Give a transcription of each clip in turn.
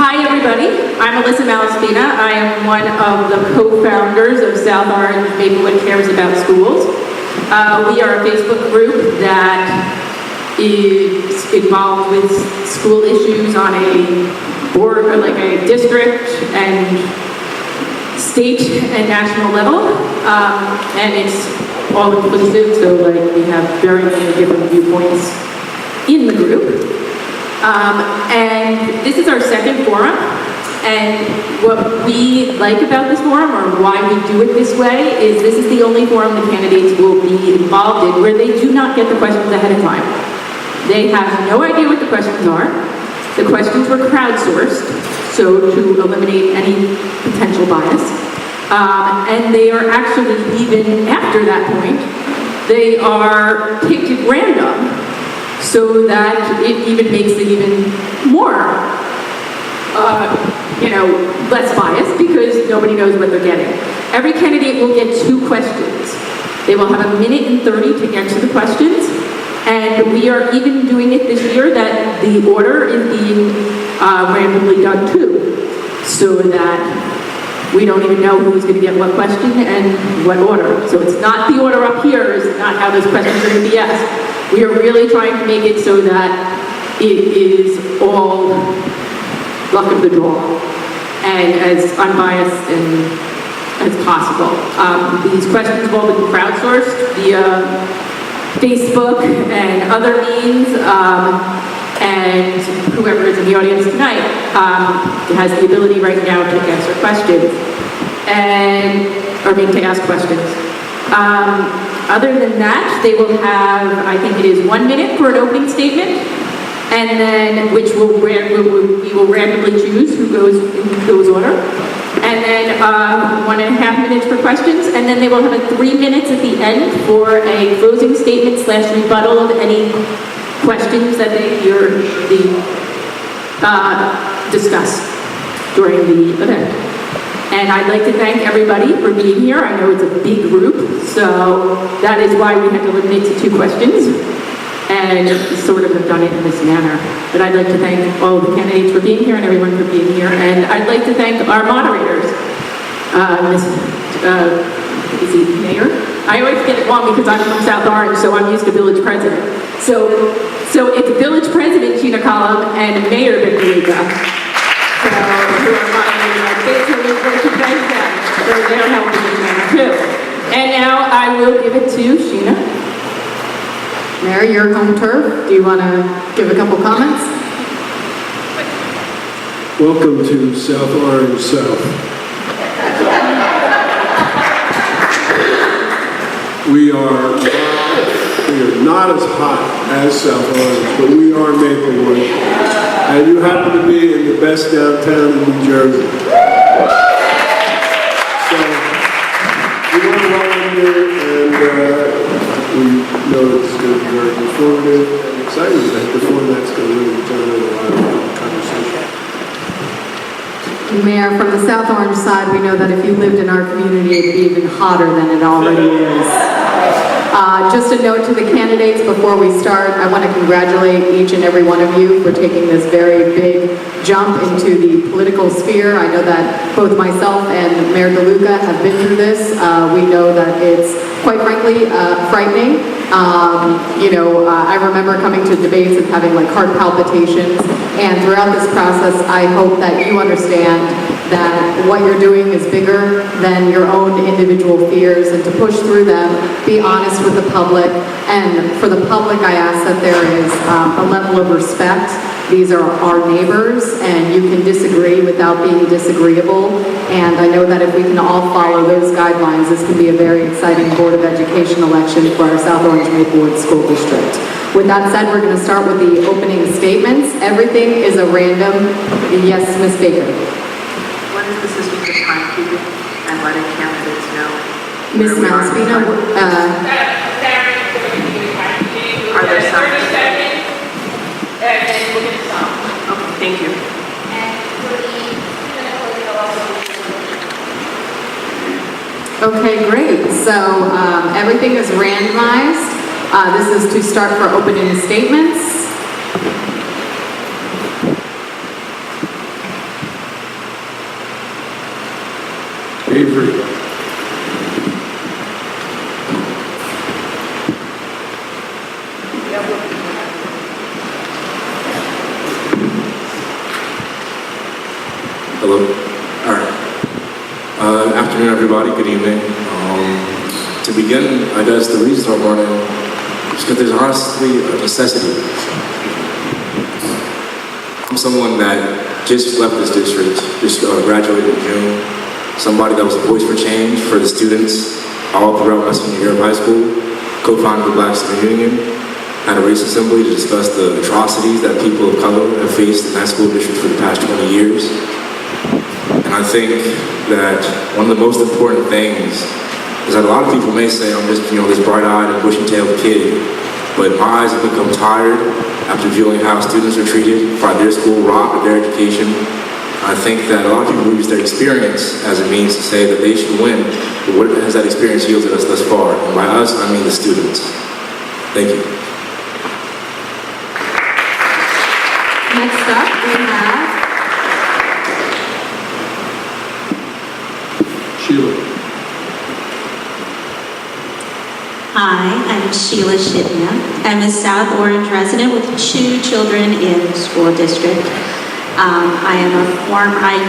Hi everybody, I'm Alyssa Malaspina. I am one of the co-founders of South Orange Maplewood Cares About Schools. We are a Facebook group that is involved with school issues on a board, or like a district and state and national level, and it's all inclusive, so like we have very many different viewpoints in the group. And this is our second forum, and what we like about this forum, or why we do it this way, is this is the only forum the candidates will be involved in where they do not get the questions ahead of time. They have no idea what the questions are. The questions were crowdsourced, so to eliminate any potential bias. And they are actually, even after that point, they are picked at random, so that it even makes it even more, less biased, because nobody knows what they're getting. Every candidate will get 2 questions. They will have 1:30 to answer the questions, and we are even doing it this year that the order is being randomly done too, so that we don't even know who's going to get what question and what order. So it's not the order up here, is not how those questions are going to be asked. We are really trying to make it so that it is all luck of the draw and as unbiased and as possible. These questions have all been crowdsourced via Facebook and other means, and whoever is in the audience tonight has the ability right now to answer questions to ask questions. Other than that, they will have, I think it is 1 minute for an opening statement, and then we will randomly choose who goes order, and then 1.5 minutes for questions, and then they will have 3 minutes at the end for a closing statement / rebuttal of any questions that they hear discuss during the event. And I'd like to thank everybody for being here. I know it's a big group, so that is why we had to limit it to 2 questions, and sort of have done it in this manner. But I'd like to thank all of the candidates for being here and everyone for being here, and I'd like to thank our moderators. Is he mayor? I always get it wrong because I'm from South Orange, so I'm used to village president. So it's village president Gina Collum and Mayor Victorica. So who are moderating our debate, so we're going to thank them for their help in this manner too. And now I will give it to Sheena. Mayor, your home turf. Do you want to give a couple comments? Welcome to South Orange South. We are not as hot as South Orange, but we are Maplewood. And you happen to be in the best downtown in New Jersey. So, we want to welcome you, and we know it's going to be very informative and exciting. I think the format's going to really generate a lot of conversation. Mayor, from the South Orange side, we know that if you lived in our community, it'd be even hotter than it already is. Just a note to the candidates before we start, I want to congratulate each and every one of you for taking this very big jump into the political sphere. I know that both myself and Mayor DeLuca have been through this. We know that it's, quite frankly, frightening. I remember coming to debates and having like heart palpitations, and throughout this process, I hope that you understand that what you're doing is bigger than your own individual fears, and to push through them, be honest with the public. And for the public, I ask that there is a level of respect. These are our neighbors, and you can disagree without being disagreeable. And I know that if we can all follow those guidelines, this can be a very exciting Board of Education election for our South Orange Maplewood School District. With that said, we're going to start with the opening statements. Everything is a random. Yes, Ms. Baker. What is the system for timekeeping and letting candidates know? Ms. Malaspina, Are there some? 30 seconds, and we'll get to some. Okay, thank you. Okay, great. So everything is randomized. This is to start for opening statements. Avery. Hello. All right. Afternoon, everybody. Good evening. To begin, I guess the reason I'm running is because there's honestly a necessity. I'm someone that just left this district, just graduated in June. Somebody that was a voice for change for the students all throughout my senior year of high school. Co-founded the Black Student Union. Had a race assembly to discuss the atrocities that people of color have faced in that school district for the past 20 years. And I think that one of the most important things is that a lot of people may say I'm just, this bright-eyed and bushy-tailed kid, but my eyes have become tired after viewing how students are treated by their school, robbed of their education. I think that a lot of people use their experience as a means to say that they should win, but what has that experience yielded us thus far? And by us, I mean the students. Thank you. Next up, we have Sheila. Hi, I'm Sheila Shitna. I'm a South Orange resident with 2 children in the school district. I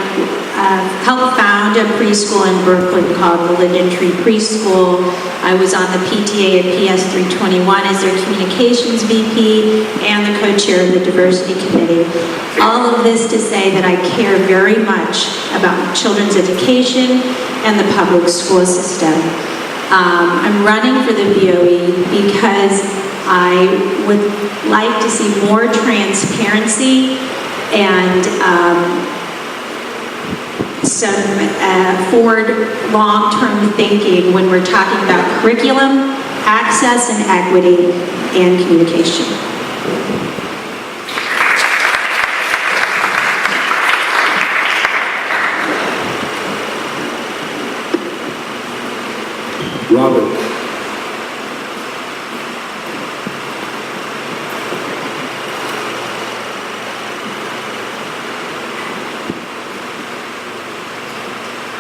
helped found a preschool in Brooklyn called the Linden Tree Preschool. I was on the PTA at PS 321 as their communications VP and the co-chair of the diversity committee. All of this to say that I care very much about children's education and the public school system. I'm running for the BOE because I would like to see more transparency and some forward long-term thinking when we're talking about curriculum, access and equity, and communication. Robin.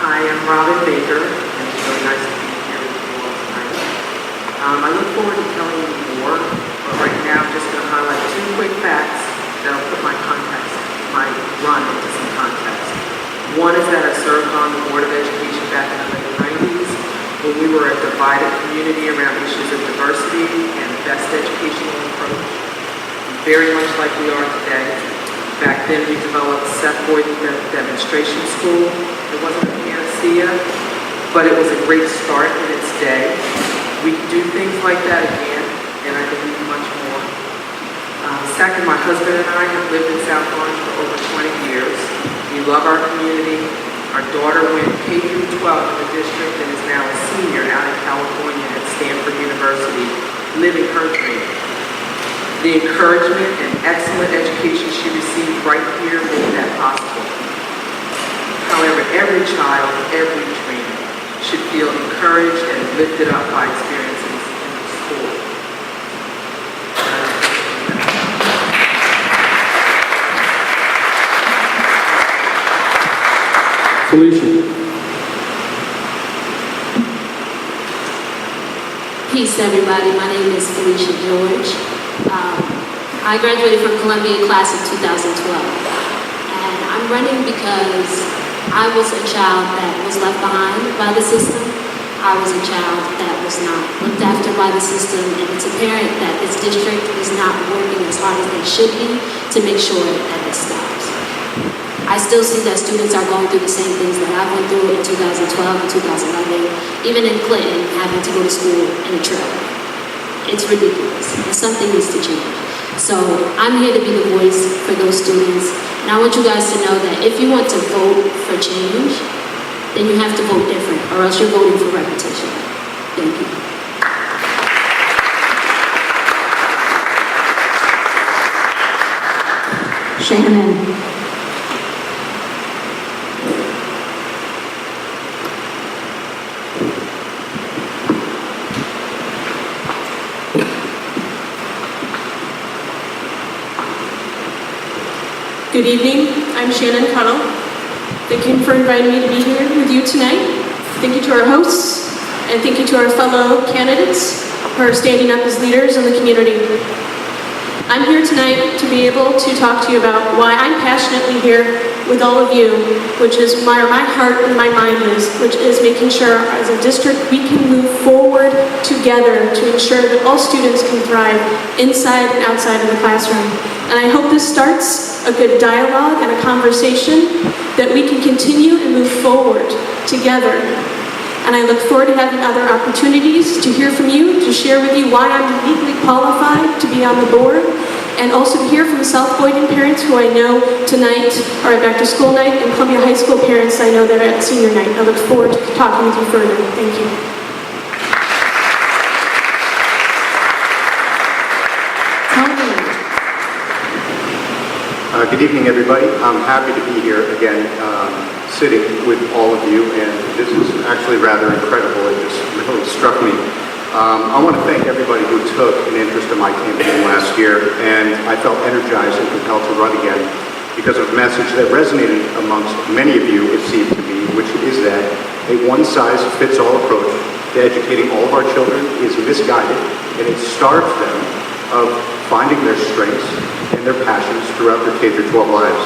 Hi, I'm Robin Baker, and it's really nice to be here with you all tonight. I look forward to telling you more, but right now I'm just going to highlight 2 quick facts that'll put my run into some context. One is that I served on the Board of Education back in the late 90s when we were a divided community around issues of diversity and best educational approach, very much like we are today. Back then we developed Seth Boyd Demonstration School. It wasn't a panacea, but it was a great start in its day. We can do things like that again, and I believe much more. Second, my husband and I have lived in South Orange for over 20 years. We love our community. Our daughter went K through 12 in the district and is now a senior out in California at Stanford University, living her dream. The encouragement and excellent education she received right here made that possible. However, every child, every dream should feel encouraged and lifted up by experiences in the school. Felicia. Peace, everybody. My name is Felicia George. I graduated from Columbia class of 2012. And I'm running because I was a child that was left behind by the system. I was a child that was not looked after by the system, and it's apparent that this district is not working as hard as they should be to make sure that this stops. I still see that students are going through the same things that I went through in 2012 and 2011, even in Clinton, having to go to school in a trailer. It's ridiculous, and something needs to change. So I'm here to be the voice for those students, and I want you guys to know that if you want to vote for change, then you have to vote different, or else you're voting for repetition. Thank you. Shannon. Good evening, I'm Shannon Connell. Thank you for inviting me to be here with you tonight. Thank you to our hosts, and thank you to our fellow candidates for standing up as leaders in the community. I'm here tonight to be able to talk to you about why I'm passionately here with all of you, which is where my heart and my mind is, which is making sure as a district we can move forward together to ensure that all students can thrive inside and outside of the classroom. And I hope this starts a good dialogue and a conversation that we can continue and move forward together. And I look forward to having other opportunities to hear from you, to share with you why I'm uniquely qualified to be on the board, and also to hear from South Boynton parents who I know tonight are at back to school night, and Columbia High School parents I know that are at senior night. I look forward to talking with you further. Thank you. Good evening, everybody. I'm happy to be here again, sitting with all of you, and this is actually rather incredible. It just really struck me. I want to thank everybody who took an interest in my campaign last year, and I felt energized and compelled to run again because of a message that resonated amongst many of you, it seemed to me, which is that a one-size-fits-all approach to educating all of our children is misguided, and it starves them of finding their strengths and their passions throughout their K-12 lives.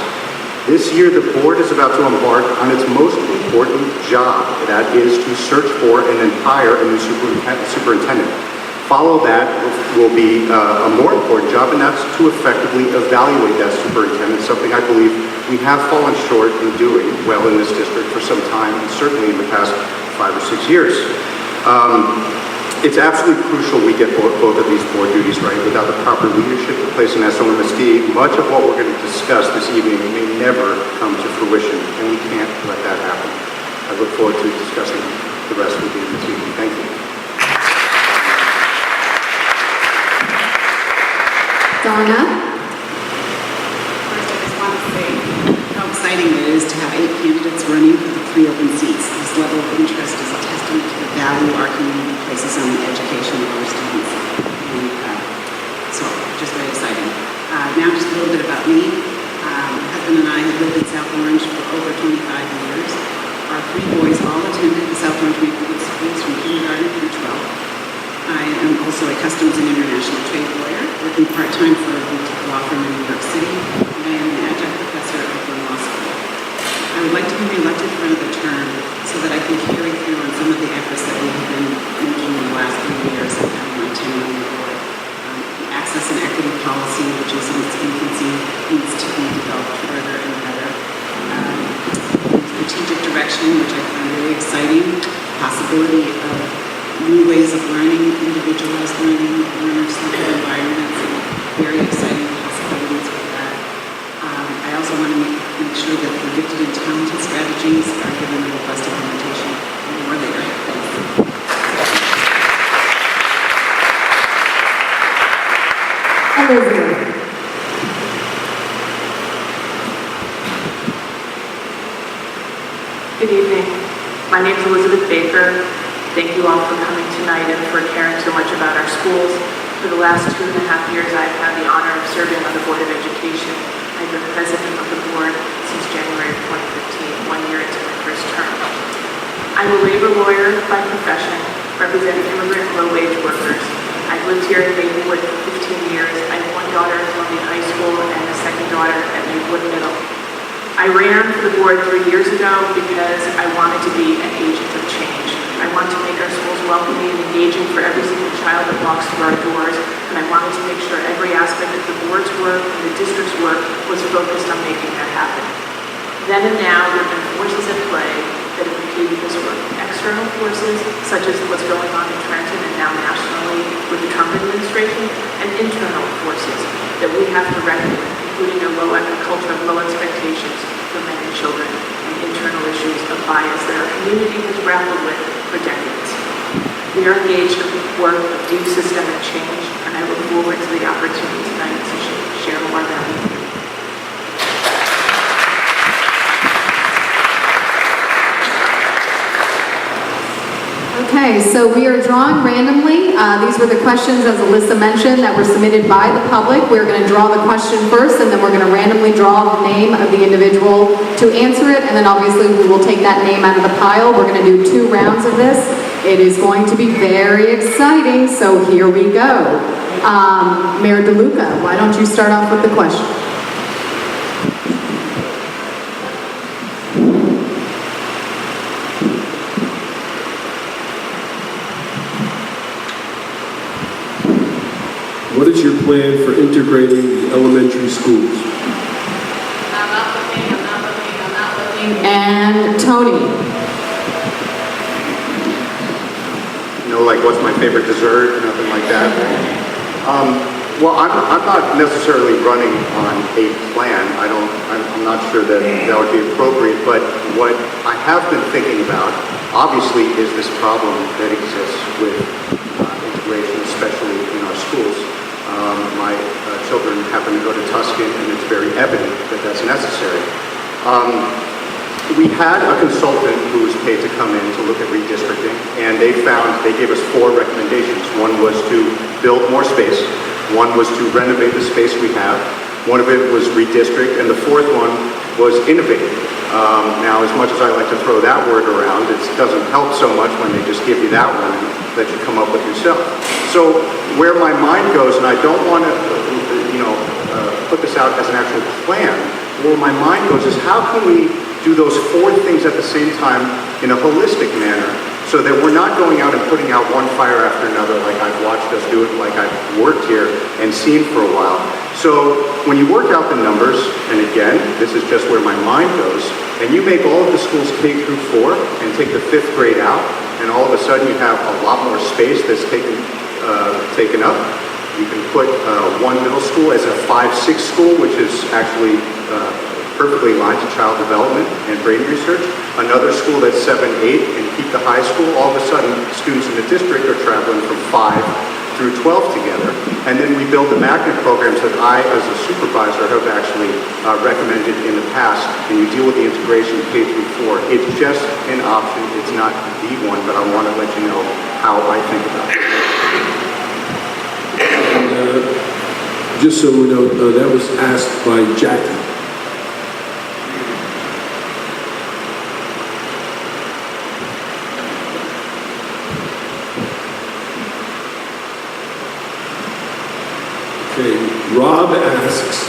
This year, the board is about to embark on its most important job, that is to search for and then hire a new superintendent. Follow that will be a more important job, and that's to effectively evaluate that superintendent, something I believe we have fallen short in doing well in this district for some time, and certainly in the past 5 or 6 years. It's absolutely crucial we get both of these board duties right. Without the proper leadership in place in SOMSD, much of what we're going to discuss this evening may never come to fruition, and we can't let that happen. I look forward to discussing the rest with you this evening. Thank you. Donna? First, I just want to say how exciting it is to have 8 candidates running for the 3 open seats. This level of interest is a testament to the value our community places on the education of our students. And, so, just very exciting. Now, just a little bit about me. My husband and I have lived in South Orange for over 25 years. Our 3 boys all attended the South Orange Neighborhood Schools from kindergarten through 12th. I am also a customs and international trade lawyer, working part-time for a boutique law firm in New York City, and I am an adjunct professor at Oakland Law School. I would like to be reelected for another term so that I can carry through on some of the efforts that we have been making in the last 3 years of having my tenure on the board. The access and equity policy, which is in its infancy, needs to be developed further and better. Strategic direction, which I find really exciting, possibility of new ways of learning, individualized learning, learner-centered environments, and very exciting possibilities with that. I also want to make sure that the gifted and talented strategies are given a robust implementation. More later. Thanks. Elizabeth. Good evening. My name is Elizabeth Baker. Thank you all for coming tonight and for caring so much about our schools. For the last 2.5 years, I've had the honor of serving on the Board of Education. I've been president of the board since January of 2015, 1 year into my first term. I'm a labor lawyer by profession, representing immigrant low-wage workers. I've lived here in Maplewood for 15 years. I have 1 daughter at Columbia High School and a 2nd daughter at Maplewood Middle. I ran for the board 3 years ago because I wanted to be an agent of change. I want to make our schools welcoming and engaging for every single child that walks through our doors, and I wanted to make sure every aspect of the board's work and the district's work was focused on making that happen. Then and now, there have been forces at play that have impeded this work. External forces, such as what's going on in Trenton and now nationally with the Trump administration, and internal forces that we have to reckon with, including a culture of low expectations for men and children, and internal issues of bias that our community has grappled with for decades. We are engaged in the work of deep systemic change, and I look forward to the opportunity tonight to share more about it. Okay, Okay, so we are drawing randomly. These were the questions, as Alyssa mentioned, that were submitted by the public. We're going to draw the question first, and then we're going to randomly draw the name of the individual to answer it, and then obviously we will take that name out of the pile. We're going to do 2 rounds of this. It is going to be very exciting, so here we go. Mayor DeLuca, why don't you start off with the question? What is your plan for integrating the elementary schools? I'm not looking. And Tony. Like what's my favorite dessert, nothing like that. Well, I'm not necessarily running on a plan. I'm not sure that would be appropriate, but what I have been thinking about, obviously, is this problem that exists with integration, especially in our schools. My children happen to go to Tuscan, and it's very evident that that's necessary. We had a consultant who was paid to come in to look at redistricting, and they gave us 4 recommendations. One was to build more space, one was to renovate the space we have, one of it was redistrict, and the 4th one was innovate. Now, as much as I like to throw that word around, it doesn't help so much when they just give you that one that you come up with yourself. So where my mind goes, and I don't want to, put this out as an actual plan, where my mind goes is how can we do those 4 things at the same time in a holistic manner so that we're not going out and putting out one fire after another like I've watched us do it, like I've worked here and seen for a while. So when you work out the numbers, and again, this is just where my mind goes, and you make all of the schools K through 4 and take the 5th grade out, and all of a sudden you have a lot more space that's taken up. You can put one middle school as a 5-6 school, which is actually perfectly aligned to child development and brain research. Another school that's 7-8 and keep the high school. All of a sudden, students in the district are traveling from 5 through 12 together. And then we build the magnet programs that I, as a supervisor, have actually recommended in the past. And you deal with the integration K through 4. It's just an option. It's not the one, but I want to let you know how I think about it. Just so we know, that was asked by Jackie. Okay, Rob asks,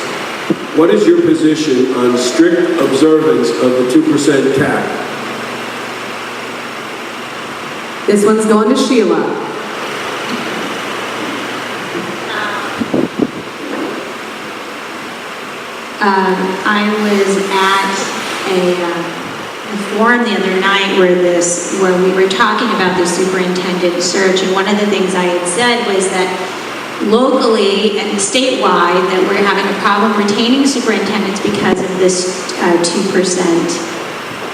what is your position on strict observance of the 2% cap? This one's going to Sheila. I was at a forum the other night where we were talking about the superintendent search, and one of the things I had said was that locally and statewide that we're having a problem retaining superintendents because of this 2%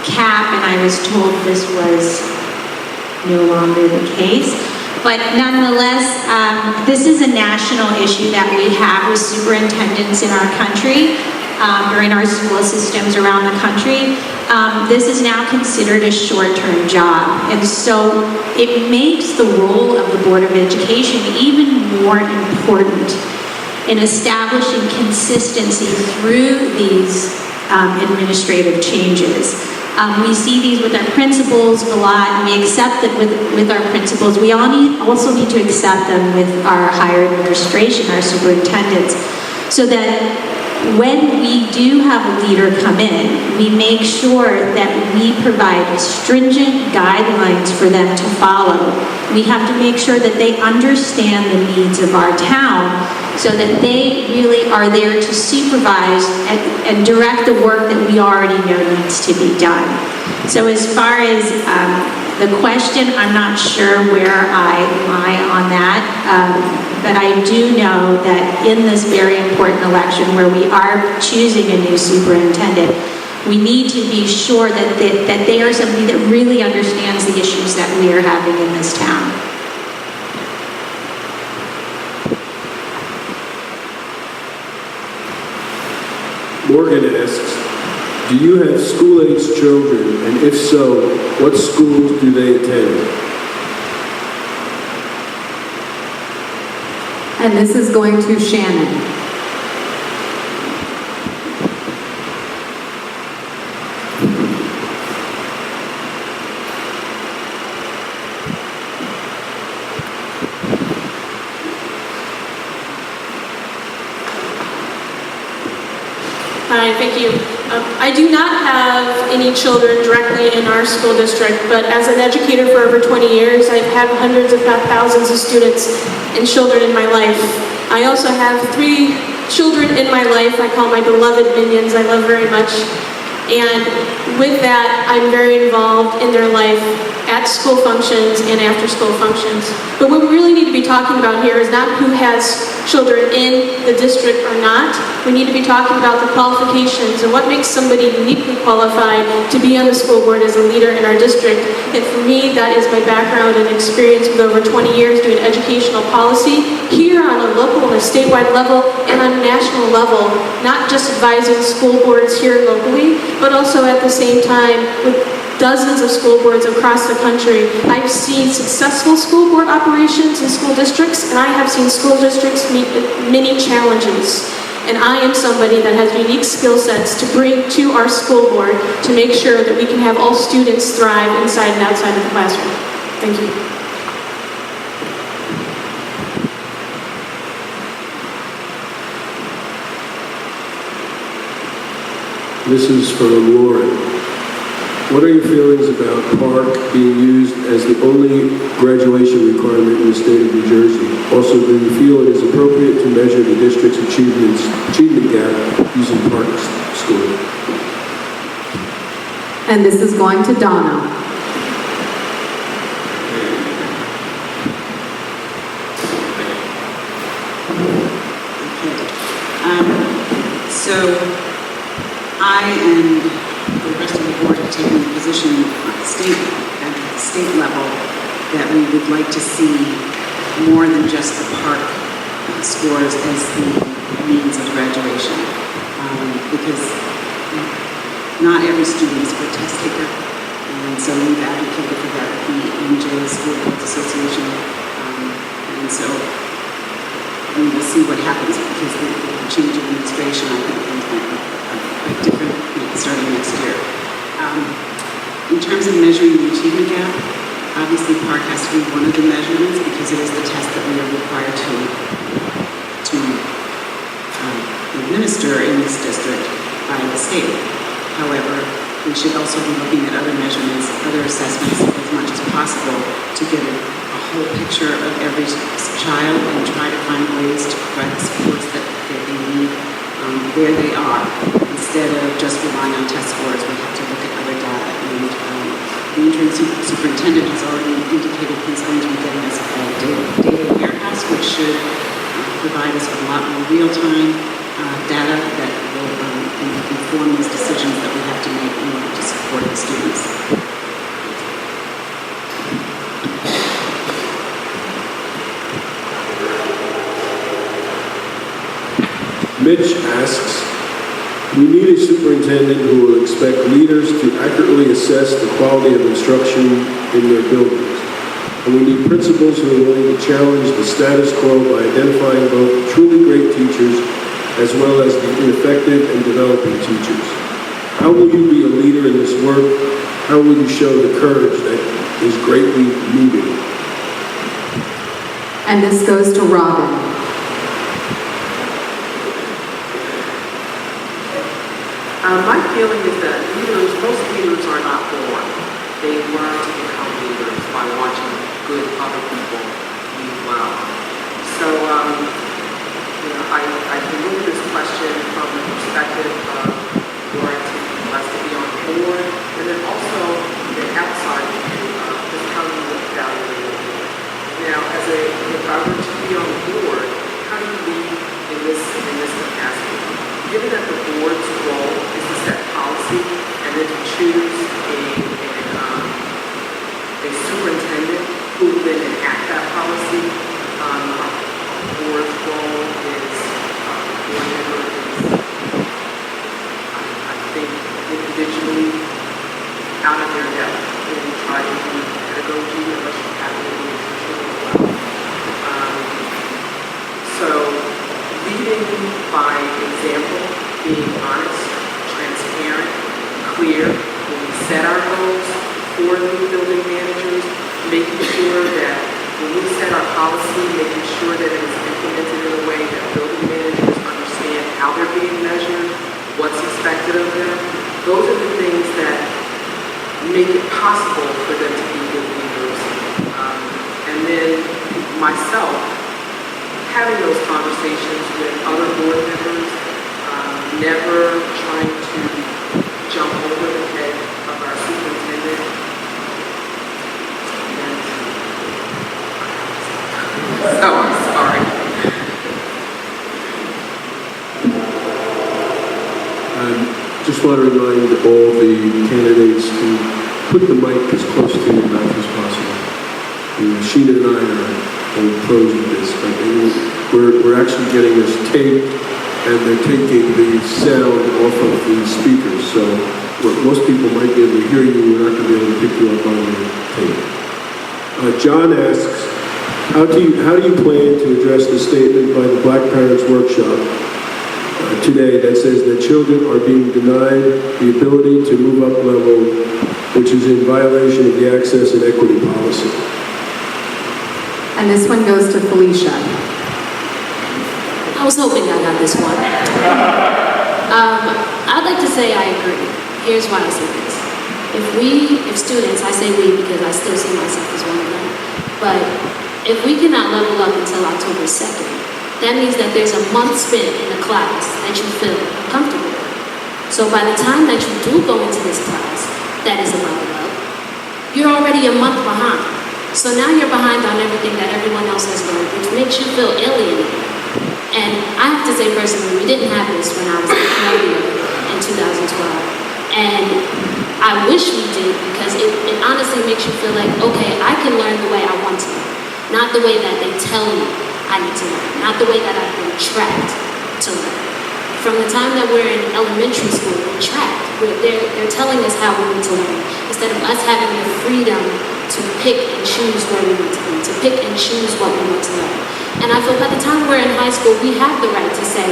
cap, and I was told this was no longer the case. But nonetheless, this is a national issue that we have with superintendents in our country, or in our school systems around the country. This is now considered a short-term job. And so it makes the role of the Board of Education even more important in establishing consistency through these administrative changes. We see these with our principals a lot, and we accept it with our principals. We also need to accept them with our higher administration, our superintendents, so that when we do have a leader come in, we make sure that we provide stringent guidelines for them to follow. We have to make sure that they understand the needs of our town so that they really are there to supervise and direct the work that we already know needs to be done. So as far as the question, I'm not sure where I lie on that, but I do know that in this very important election where we are choosing a new superintendent, we need to be sure that they are somebody that really understands the issues that we are having in this town. Morgan asks, do you have school-aged children, and if so, what schools do they attend? And this is going to Shannon. Hi, thank you. I do not have any children directly in our school district, but as an educator for over 20 years, I've had hundreds, if not thousands, of students and children in my life. I also have 3 children in my life I call my beloved minions. I love very much. And with that, I'm very involved in their life at school functions and after school functions. But what we really need to be talking about here is not who has children in the district or not. We need to be talking about the qualifications and what makes somebody uniquely qualified to be on the school board as a leader in our district. And for me, that is my background and experience with over 20 years doing educational policy here on a local and a statewide level and on a national level, not just advising school boards here locally, but also at the same time with dozens of school boards across the country. I've seen successful school board operations in school districts, and I have seen school districts meet many challenges. And I am somebody that has unique skill sets to bring to our school board to make sure that we can have all students thrive inside and outside of the classroom. Thank you. This is from Lauren. What are your feelings about PARC being used as the only graduation requirement in the state of New Jersey? Also, do you feel it is appropriate to measure the district's achievement gap using PARC scoring? And this is going to Donna. So I and the rest of the board have taken the position at the state level that we would like to see more than just the PARC scores as the means of graduation. Because not every student is a good test taker. And so we've advocated for that at the NJ School Boards Association. And so we will see what happens because the change of administration, I think, things might be quite different starting next year. In terms of measuring the achievement gap, obviously PARC has to be one of the measurements because it is the test that we are required to administer in this district by the state. However, we should also be looking at other measurements, other assessments as much as possible to get a whole picture of every child and try to find ways to provide the supports that they need where they are. Instead of just relying on test scores, we have to look at other data. And the interim superintendent has already indicated he's going to be getting us a data warehouse, which should provide us with a lot more real-time data that will inform these decisions that we have to make in order to support the students. Mitch asks, we need a superintendent who will expect leaders to accurately assess the quality of instruction in their buildings. And we need principals who are willing to challenge the status quo by identifying both truly great teachers as well as the ineffective and developing teachers. How will you be a leader in this work? How will you show the courage that is greatly needed? And this goes to Robin. My feeling is that most leaders are not born. They learn to become leaders by watching good other people lead well. So, I can look at this question from the perspective of warranting less to be on board, and then also the outside view of just how you would evaluate a leader. Now, if I were to be on the board, how do you lead in this capacity? Given that the board's role is to set policy and then to choose a superintendent who will then enact that policy, our board's role is board member is, I think, individually out of their depth when you try to do pedagogy unless you have the relationship as well. So being honest, transparent, clear, when we set our goals for the building managers, making sure that when we set our policy, making sure that it is implemented in a way that building managers understand how they're being measured, what's expected of them. Those are the things that make it possible for them to be good leaders. And then myself, having those conversations with other board members, never trying to jump over the head of our superintendent. So I'm sorry. Just want to remind all the candidates to put the mic as close to your mouth as possible. Sheena and I are old pros of this, but we're actually getting this taped, and they're taking the sound off of the speakers. So most people might be able to hear you, we're not going to be able to pick you up on the tape. John asks, how do you plan to address the statement by the Black Parents Workshop today that says that children are being denied the ability to move up level, which is in violation of the Access and Equity Policy? And this one goes to Felicia. I was hoping I got this one. I'd like to say I agree. Here's why I say this. If students, I say we because I still see myself as one of them, but if we cannot level up until October 2nd, that means that there's a month spent in a class that you feel uncomfortable with. So by the time that you do go into this class that is a level up, you're already a month behind. So now you're behind on everything that everyone else has learned, which makes you feel alienated. And I have to say personally, we didn't have this when I was in Columbia in 2012. And I wish we did, because it honestly makes you feel like, okay, I can learn the way I want to learn, not the way that they tell me I need to learn, not the way that I've been tracked to learn. From the time that we're in elementary school, we're tracked. They're telling us how we need to learn, instead of us having the freedom to pick and choose where we want to be, to pick and choose what we want to learn. And I feel by the time we're in high school, we have the right to say,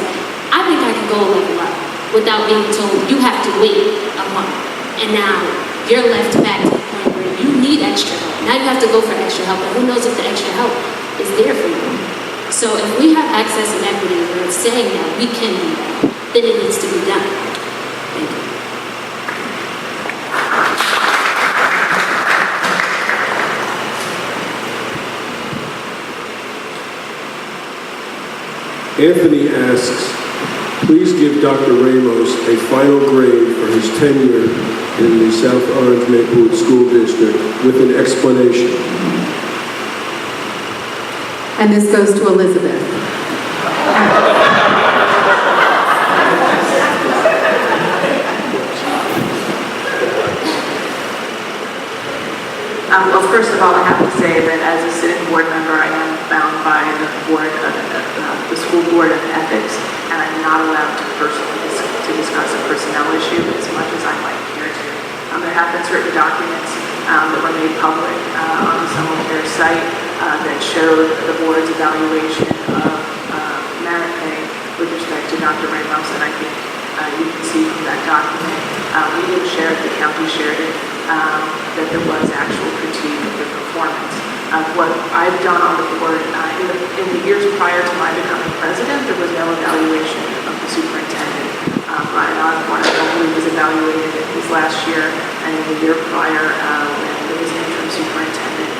I think I can go a level up, without being told you have to wait a month. And now you're left back to the point where you need extra help. Now you have to go for extra help, and who knows if the extra help is there for you. So if we have access and equity where it's saying that we can do that, then it needs to be done. Thank you. Anthony asks, please give Dr. Ramos a final grade for his tenure in the South Orange Maplewood School District with an explanation. And this goes to Elizabeth. Well, first of all, I have to say that as a sitting board member, I am bound by the school board of ethics, and I'm not allowed to personally discuss a personnel issue as much as I might care to. There have been certain documents that were made public on the SOMA BOE site that showed the board's evaluation of merit pay with respect to Dr. Ramos, and I think you can see from that document, we didn't share it, the county shared it, that there was actual critique of the performance. What I've done on the board, in the years prior to my becoming president, there was no evaluation of the superintendent. Brian Osborne, I believe, was evaluated in his last year, and in the year prior, when there was an interim superintendent,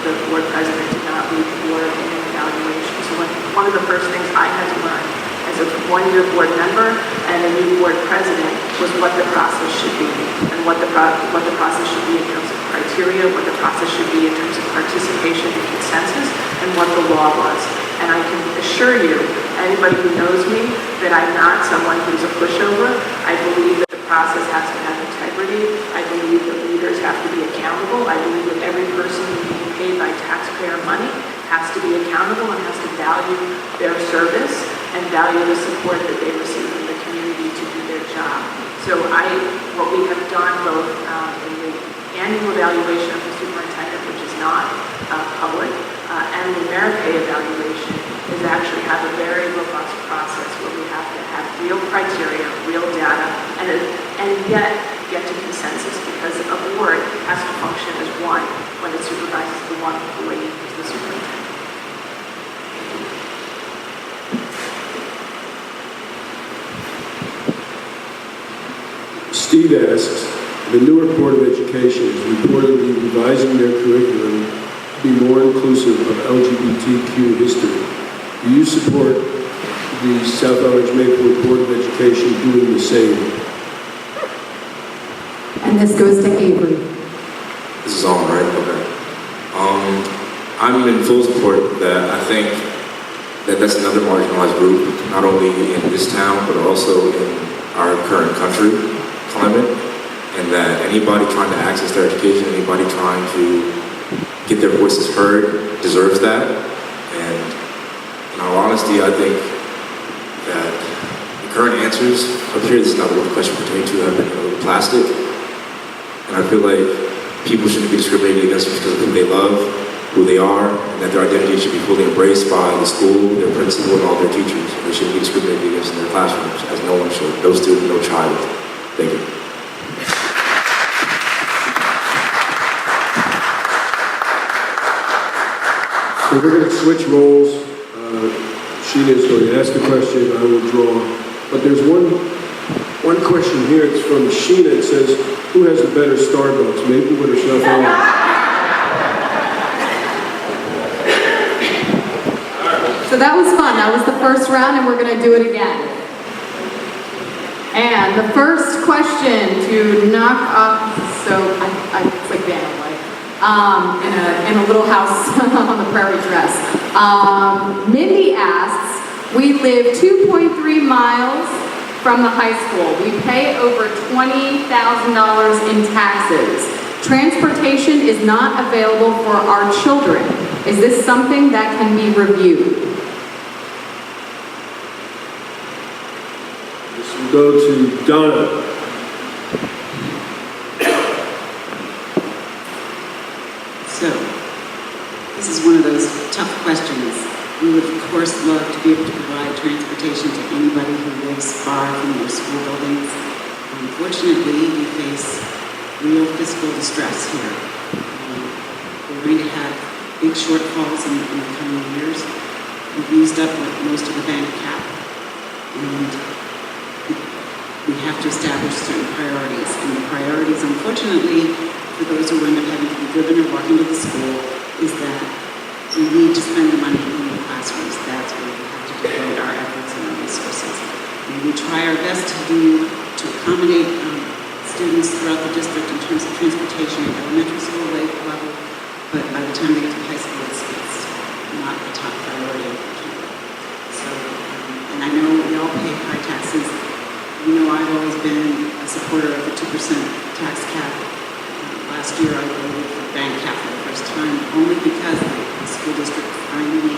the board president did not lead the board in an evaluation. So one of the first things I had to learn as a one-year board member and a new board president was what the process should be, and what the process should be in terms of criteria, what the process should be in terms of participation and consensus, and what the law was. And I can assure you, anybody who knows me, that I'm not someone who's a pushover. I believe that the process has to have integrity. I believe that leaders have to be accountable. I believe that every person who's being paid by taxpayer money has to be accountable and has to value their service and value the support that they receive from the community to do their job. So what we have done both in the annual evaluation of the superintendent, which is not public, and the merit pay evaluation is actually have a very robust process where we have to have real yet get to consensus because a board has to function as one when it supervises the one the way is the superintendent. Steve asks, the Newark Board of Education is reportedly revising their curriculum to be more inclusive of LGBTQ history. Do you support the South Orange Maplewood Board of Education doing the same? And this goes to Avery. This is on, right? Okay. I'm in full support of that. I think that that's another marginalized group, not only in this town, but also in our current country climate, and that anybody trying to access their education, anybody trying to get their voices heard deserves that. And in all honesty, I think that the current answers up here, this is not what the question pertains to, have been a little plastic. And I feel like people shouldn't be discriminated against because of who they love, who they are, and that their identity should be fully embraced by the school, their principal, and all their teachers. They shouldn't be discriminated against in their classrooms, as no one should. No student, no child. Thank you. So we're going to switch roles. Sheena is going to ask the question, I will draw. But there's one question here. It's from Sheena. It says, who has the better Starbucks, Maplewood or South Orange? So that was fun. That was the first round, and we're going to do it again. And the first question to knock off, so it's like Vanna White, in a little house on the prairie dress. Mindy asks, we live 2.3 miles from the high school. We pay over $20,000 in taxes. Transportation is not available for our children. Is this something that can be reviewed? This will go to Donna. So, this is one of those tough questions. We would, of course, love to be able to provide transportation to anybody who lives far from their school buildings. Unfortunately, we face real fiscal distress here. We're going to have big shortfalls in the coming years. We've used up most of the bank cap, and we have to establish certain priorities. And the priorities, unfortunately, for those who end up having to be driven or walking to the school, is that we need to spend the money in the classrooms. That's where we have to devote our efforts and our resources. And we try our best to accommodate students throughout the district in terms of transportation at elementary school level, but by the time they get to high school, it's not the top priority, unfortunately. So, and I know we all pay high taxes. You know, I've always been a supporter of the 2% tax cap. Last year, I voted for bank cap for the first time, only because the school district finally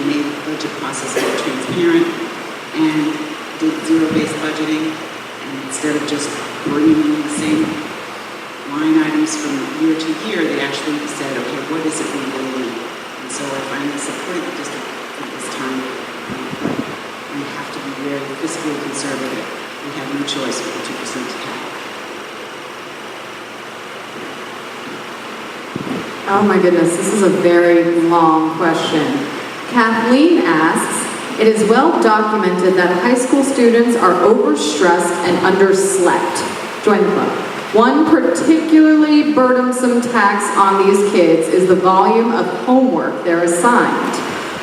made the budget process more transparent and did zero-based budgeting. And instead of just bringing in the same line items from year to year, they actually said, okay, what is it we really need? And so I finally supported the district at this time. But we have to be very fiscally conservative. We have no choice with the 2% cap. Oh my goodness, this is a very long question. Kathleen asks, it is well documented that high school students are overstressed and underslept. Join the club. One particularly burdensome tax on these kids is the volume of homework they're assigned.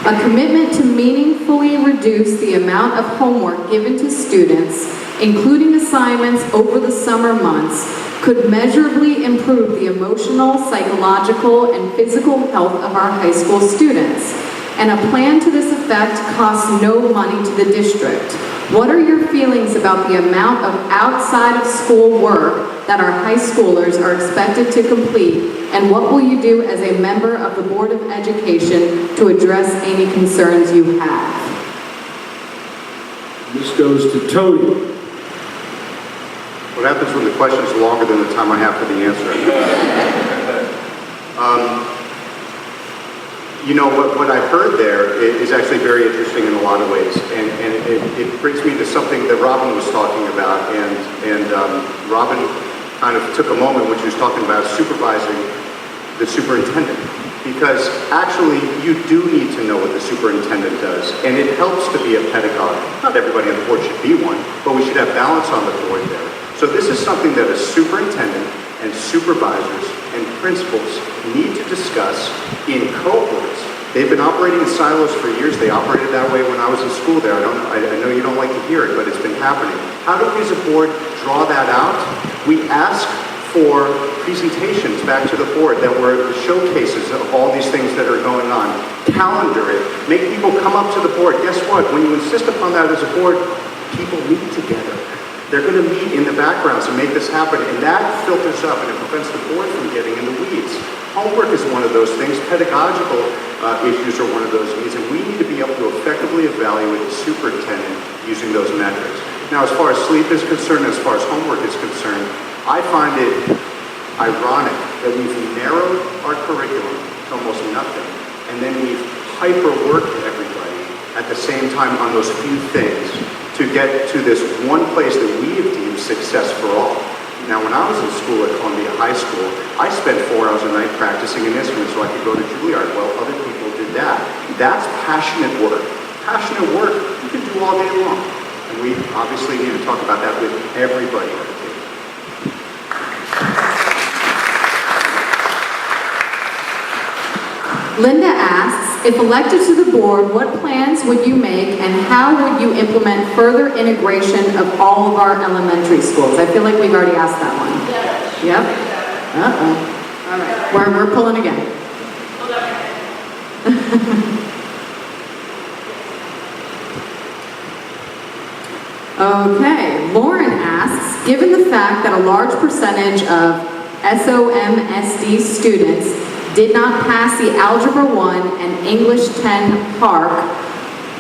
A commitment to meaningfully reduce the amount of homework given to students, including assignments over the summer months, could measurably improve the emotional, psychological, and physical health of our high school students. And a plan to this effect costs no money to the district. What are your feelings about the amount of outside of school work that our high schoolers are expected to complete, and what will you do as a member of the Board of Education to address any concerns you have? This goes to Tony. What happens when the question is longer than the time I have for the answer? you know, what I've heard there is actually very interesting in a lot of ways, and it brings me to something that Robin was talking about, and Robin kind of took a moment when she was talking about supervising the superintendent, because actually you do need to know what the superintendent does, and it helps to be a pedagogue. Not everybody on the board should be one, but we should have balance on the board there. So this is something that a superintendent and supervisors and principals need to discuss in cohorts. They've been operating in silos for years. They operated that way when I was in school there. I know you don't like to hear it, but it's been happening. How do we as a board draw that out? We ask for presentations back to the board that were showcases of all these things that are going on. Calendar it. Make people come up to the board. Guess what? When you insist upon that as a board, people meet together. They're going to meet in the backgrounds and make this happen, and that filters up and it prevents the board from getting in the weeds. Homework is one of those things. Pedagogical issues are one of those needs, and we need to be able to effectively evaluate the superintendent using those metrics. Now, as far as sleep is concerned, as far as homework is concerned, I find it ironic that we've narrowed our curriculum to almost nothing, and then we've hyper-worked everybody at the same time on those few things to get to this one place that we have deemed success for all. Now, when I was in school at Columbia High School, I spent 4 hours a night practicing an instrument so I could go to Juilliard. Well, other people did that. That's passionate work. Passionate work you can do all day long. And we obviously need to talk about that with everybody at the table. Linda asks, if elected to the board, what plans would you make and how would you implement further integration of all of our elementary schools? I feel like we've already asked that one. Yep. Uh-oh. All right. We're pulling again. Okay. Lauren asks, given the fact that a large percentage of SOMSD students did not pass the Algebra 1 and English 10 PARC,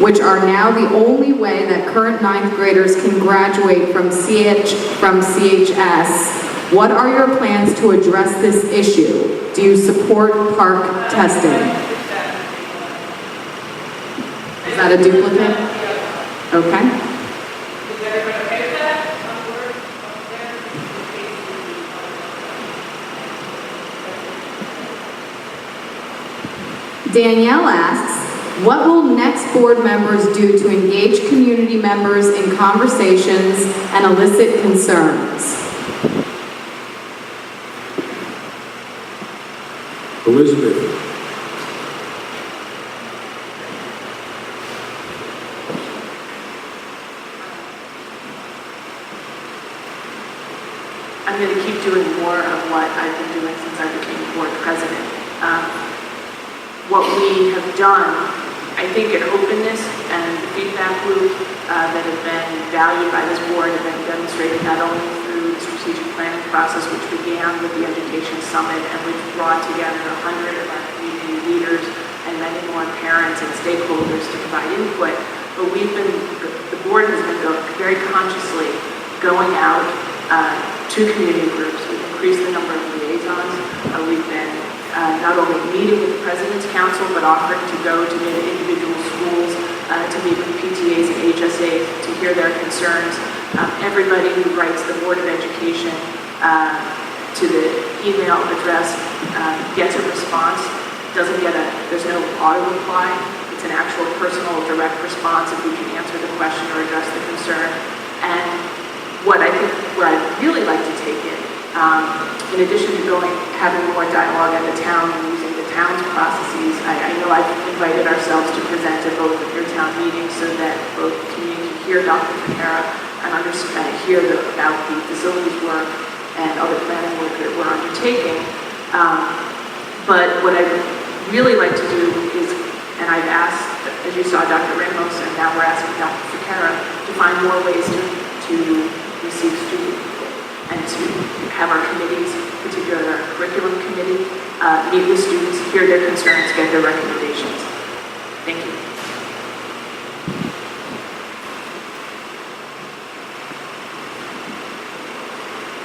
which are now the only way that current 9th graders can graduate from CHS, what are your plans to address this issue? Do you support PARC testing? Is that a duplicate? Okay. Danielle asks, what will next board members do to engage community members in conversations and elicit concerns? Elizabeth. I'm going to keep doing more of what I've been doing since I became board president. What we have done, I think an openness and feedback loop that have been valued by this board have been demonstrated not only through the strategic planning process, which began with the Education Summit and which brought together 100 of our community leaders and many more parents and stakeholders to provide input, but the board has been very consciously going out to community groups. We've increased the number of liaisons. We've been not only meeting with the President's Council, but offering to go to individual schools, to meet with PTAs and HSAs, to hear their concerns. Everybody who writes the Board of Education to the email address gets a response. There's no auto reply. It's an actual personal direct response if we can answer the question or address the concern. And where I'd really like to take it, in addition to having more dialogue at the town and using the town's processes, I know I've invited ourselves to present at both of your town meetings so that both community can hear Dr. Ficara and hear about the facilities work and other planning work that we're undertaking. But what I'd really like to do is, and I've asked, as you saw, Dr. Ramos, and now we're asking Dr. Ficara to find more ways to receive student input and to have our committees, particularly our curriculum committee, meet with students, hear their concerns, get their recommendations. Thank you.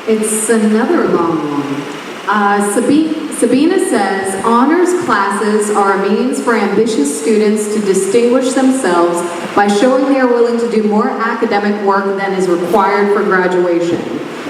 It's another long one. Sabina says, honors classes are a means for ambitious students to distinguish themselves by showing they are willing to do more academic work than is required for graduation.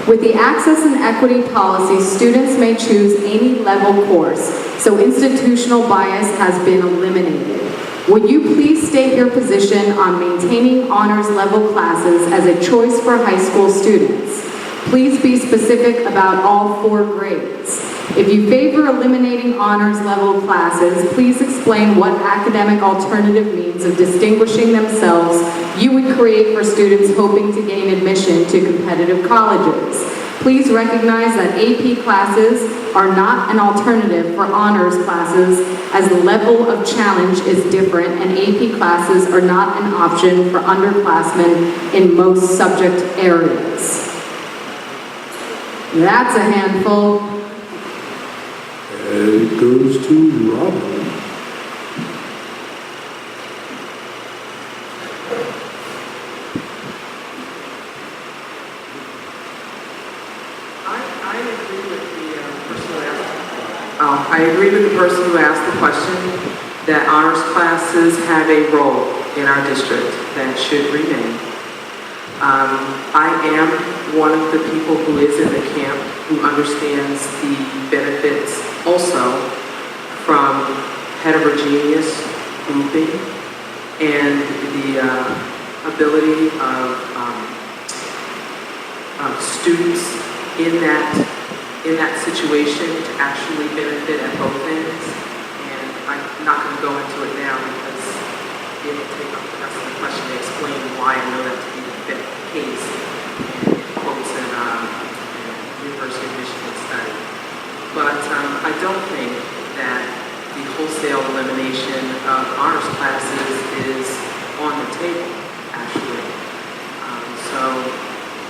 With the access and equity policy, students may choose any level course, so institutional bias has been eliminated. Would you please state your position on maintaining honors level classes as a choice for high school students? Please be specific about all 4 grades. If you favor eliminating honors level classes, please explain what academic alternative means of distinguishing themselves you would create for students hoping to gain admission to competitive colleges. Please recognize that AP classes are not an alternative for honors classes, as the level of challenge is different, and AP classes are not an option for underclassmen in most subject areas. That's a handful. And it goes to Robin. I agree with the person who asked the question that honors classes have a role in our district that should remain. I am one of the people who is in the camp who understands the benefits also from heterogeneous grouping and the ability of students in that situation to actually benefit at both ends. And I'm not going to go into it now because it will take up the rest of the question to explain why I know that to be the case. And it quotes in University of Michigan study. But I don't think that the wholesale elimination of honors classes is on the table, actually. So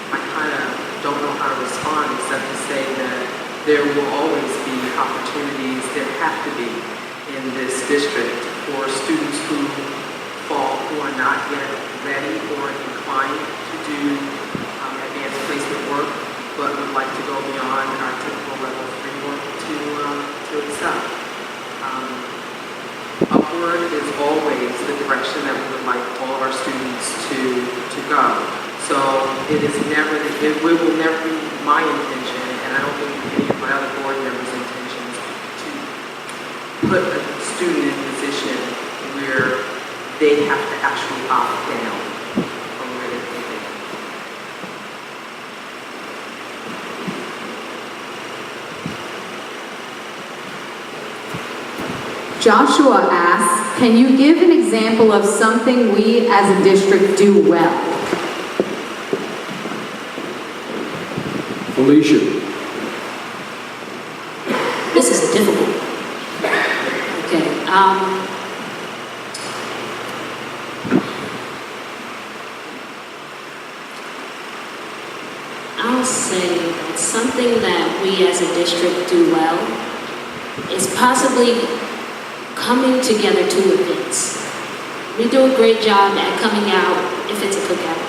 I kind of don't know how to respond except to say that there will always be opportunities, there have to be in this district for students who are not yet ready or inclined to do advanced placement work, but would like to go beyond our typical level 3 work to excel. Upward is always the direction that we would like all of our students to go. So it will never be my intention, and I don't think any of my other board members' intentions, to put a student in a position where they have to actually opt down from where they're thinking. Joshua asks, can you give an example of something we as a district do well? Felicia. This is difficult. Okay. I'll say that something that we as a district do well is possibly coming together to events. We do a great job at coming out if it's a cookout.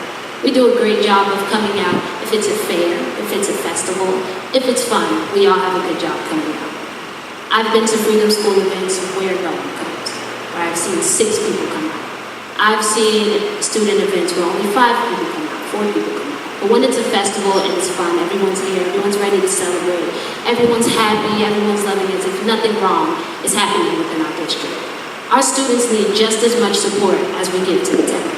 We do a great job of coming out if it's a fair, if it's a festival, if it's fun. We all have a good job coming out. I've been to Freedom School events where no one comes, where I've seen 6 people come out. I've seen student events where only 5 people come out, 4 people come out. But when it's a festival and it's fun, everyone's here, everyone's ready to celebrate, everyone's happy, everyone's loving it as if nothing wrong is happening within our district. Our students need just as much support as we give to the town.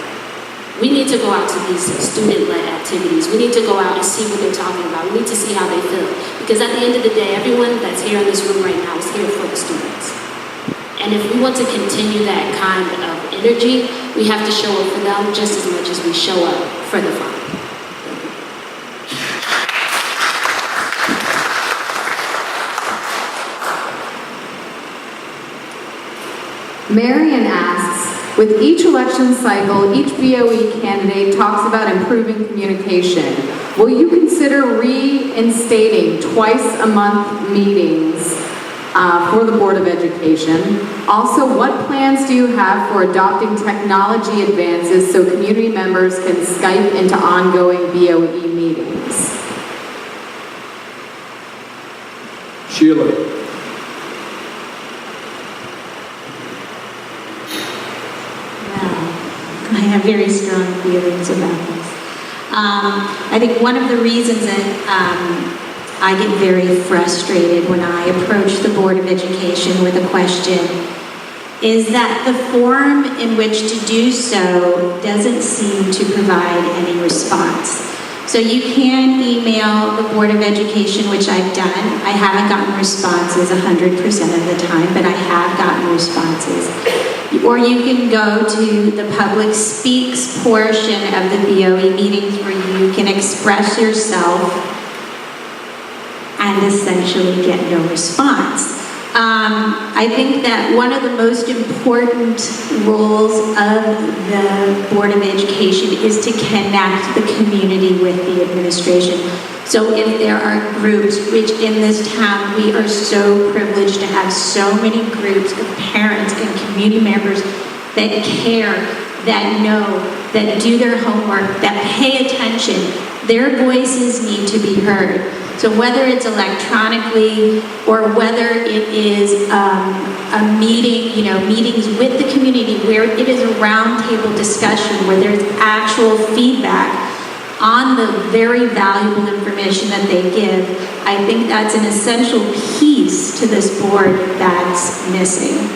We need to go out to these student-led activities. We need to go out and see what they're talking about. We need to see how they feel. Because at the end of the day, everyone that's here in this room right now is here for the students. And if we want to continue that kind of energy, we have to show up for them just as much as we show up for the fun. Marion asks, with each election cycle, each BOE candidate talks about improving communication. Will you consider reinstating twice-a-month meetings for the Board of Education? Also, what plans do you have for adopting technology advances so community members can Skype into ongoing BOE meetings? Sheila. have very strong feelings about this. I think one of the reasons that I get very frustrated when I approach the Board of Education with a question is that the forum in which to do so doesn't seem to provide any response. So you can email the Board of Education, which I've done. I haven't gotten responses 100% of the time, but I have gotten responses. Or you can go to the public speaks portion of the BOE meetings where you can express yourself and essentially get no response. I think that one of the most important roles of the Board of Education is to connect the community with the administration. So if there are groups, which in this town we are so privileged to have so many groups of parents and community members that care, that know, that do their homework, that pay attention, their voices need to be heard. So whether it's electronically or whether it is a meeting, meetings with the community where it is a roundtable discussion where there's actual feedback on the very valuable information that they give, I think that's an essential piece to this board that's missing.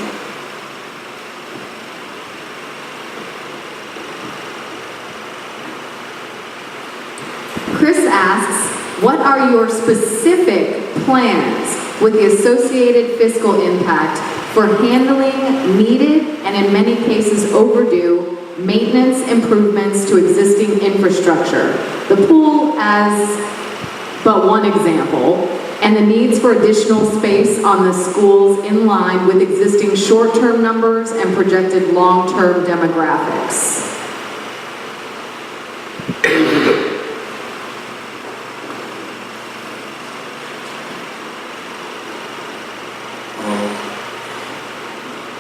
Chris asks, what are your specific plans with the associated fiscal impact for handling needed and in many cases overdue maintenance improvements to existing infrastructure? The pool as but one example, and the needs for additional space on the schools in line with existing short-term numbers and projected long-term demographics.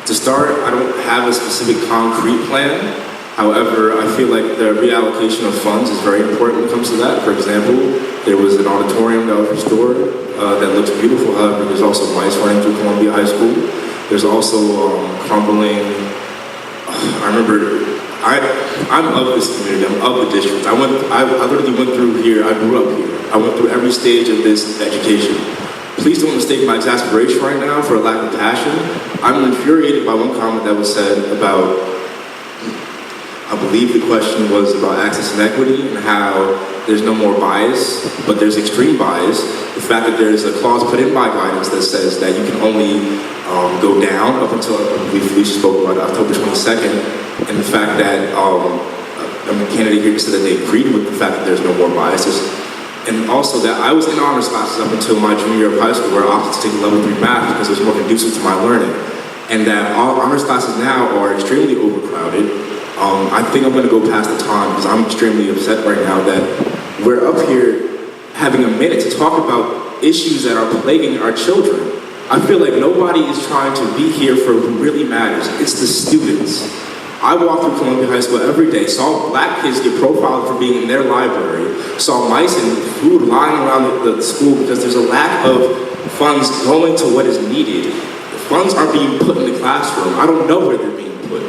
To start, I don't have a specific concrete plan. However, I feel like the reallocation of funds is very important when it comes to that. For example, there was an auditorium that was restored that looks beautiful. However, there's also mice running through Columbia High School. There's also crumbling. I remember, I'm of this community. I'm of the district. I literally went through here. I grew up here. I went through every stage of this education. Please don't mistake my exasperation right now for a lack of passion. I'm infuriated by one comment that was said about, I believe the question was about access and equity and how there's no more bias, but there's extreme bias. The fact that there's a clause put in by guidance that says that you can only go down up until, I believe Felicia spoke about October 22nd, and the fact that a candidate here said that they agreed with the fact that there's no more biases. And also that I was in honors classes up until my junior year of high school where I opted to take level 3 math because it was more conducive to my learning. And that all honors classes now are extremely overcrowded. I think I'm gonna go past the time because I'm extremely upset right now that we're up here having a minute to talk about issues that are plaguing our children. I feel like nobody is trying to be here for who really matters. It's the students. I walk through Columbia High School every day, saw black kids get profiled for being in their library, saw mice and food lying around the school because there's a lack of funds going to what is needed. The funds aren't being put in the classroom. I don't know where they're being put.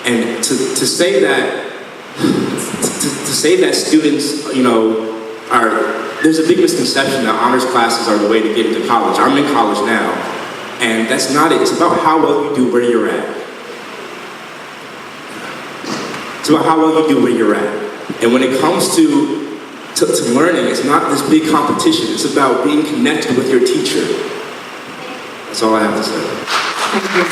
And to say that students, there's a big misconception that honors classes are the way to get into college. I'm in college now, and that's not it. It's about how well you do where you're at. It's about how well you do where you're at. And when it comes to learning, it's not this big competition. It's about being connected with your teacher. That's all I have to say. Thank you.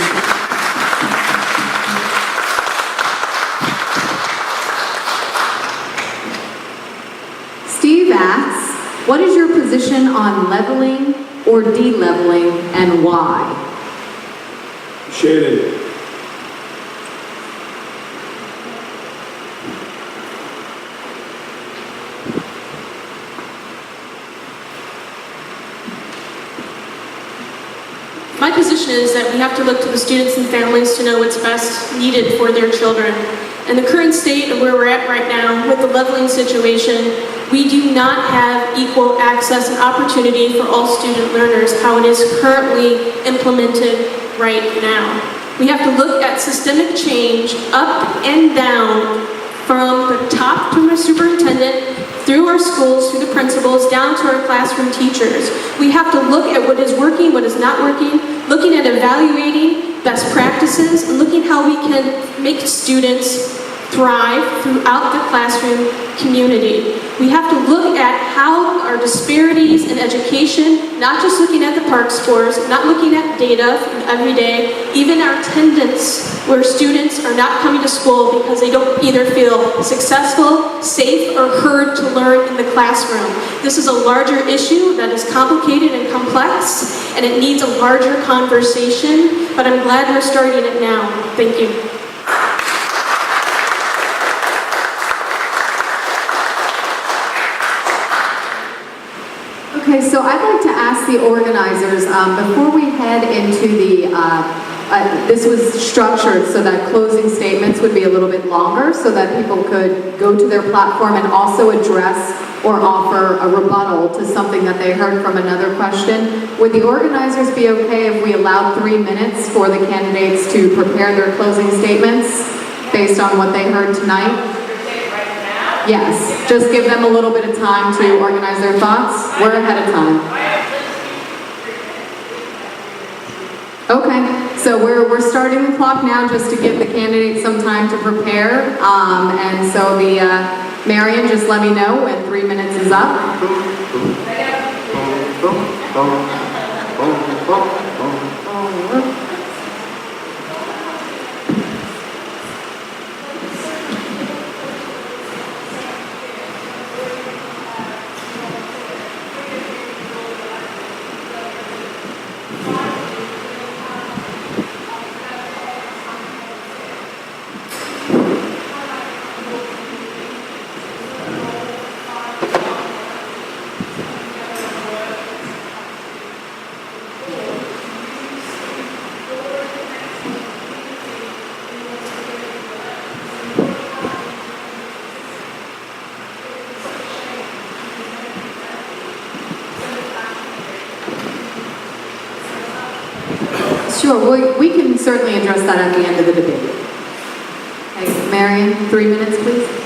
Steve asks, what is your position on leveling or de-leveling and why? Shannon. My position is that we have to look to the students and families to know what's best needed for their children. In the current state of where we're at right now, with the leveling situation, we do not have equal access and opportunity for all student learners, how it is currently implemented right now. We have to look at systemic change up and down, from the top to the superintendent, through our schools, through the principals, down to our classroom teachers. We have to look at what is working, what is not working, looking at evaluating best practices, and looking how we can make students thrive throughout the classroom community. We have to look at how our disparities in education, not just looking at the PARCC scores, not looking at data from every day, even our attendance, where students are not coming to school because they don't either feel successful, safe, or heard to learn in the classroom. This is a larger issue that is complicated and complex, and it needs a larger conversation, but I'm glad we're starting it now. Thank you. Okay, so I'd like to ask the organizers, before we head into the, this was structured so that closing statements would be a little bit longer so that people could go to their platform and also address or offer a rebuttal to something that they heard from another question. Would the organizers be okay if we allowed 3 minutes for the candidates to prepare their closing statements based on what they heard tonight? Yes, just give them a little bit of time to organize their thoughts. We're ahead of time. Okay, so we're starting the clock now just to give the candidates some time to prepare. And so Marion, just let me know when 3 minutes is up. Sure, we can certainly address that at the end of the debate. Okay, Marion, 3 minutes, please.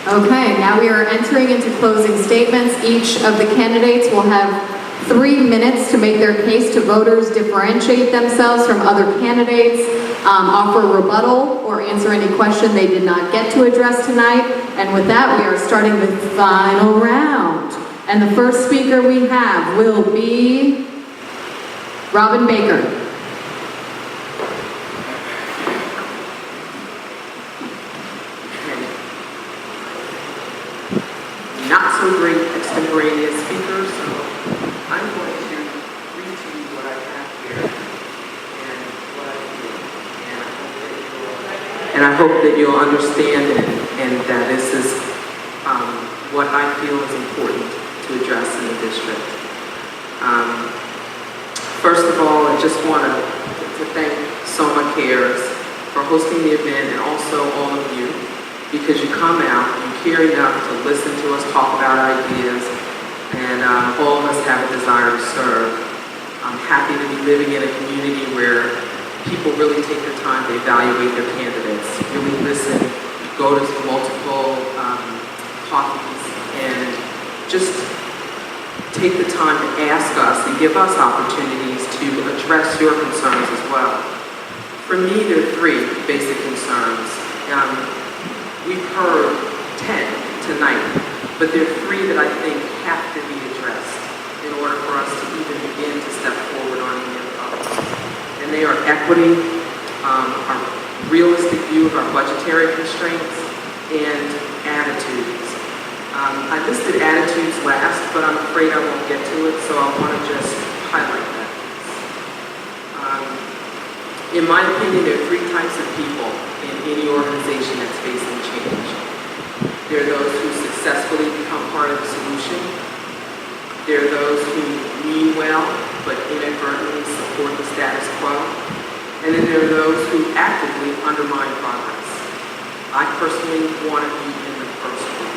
Okay, now we are entering into closing statements. Each of the candidates will have 3 minutes to make their case to voters, differentiate themselves from other candidates, offer a rebuttal, or answer any question they did not get to address tonight. And with that, we are starting the final round. And the first speaker we have will be Robin Baker. so great extemporaneous speaker, so I'm going to read to you what I have here and what I feel. And I hope that you'll understand it, and that this is what I feel is important to address in the district. First of all, I just want to thank SOMA Cares for hosting the event, and also all of you, because you come out, you care enough to listen to us talk about ideas, and all of us have a desire to serve. I'm happy to be living in a community where people really take their time to evaluate their candidates, really listen, go to multiple coffees, and just take the time to ask us and give us opportunities to address your concerns as well. For me, there are 3 basic concerns. We've heard 10 tonight, but there are 3 that I think have to be addressed in order for us to even begin to step forward on any of those. And they are equity, our realistic view of our budgetary constraints, and attitudes. I listed attitudes last, but I'm afraid I won't get to it, so I want to just highlight that. In my opinion, there are 3 types of people in any organization that's facing change. There are those who successfully become part of the solution. There are those who mean well, but inadvertently support the status quo. And then there are those who actively undermine progress. I personally want to be in the first group.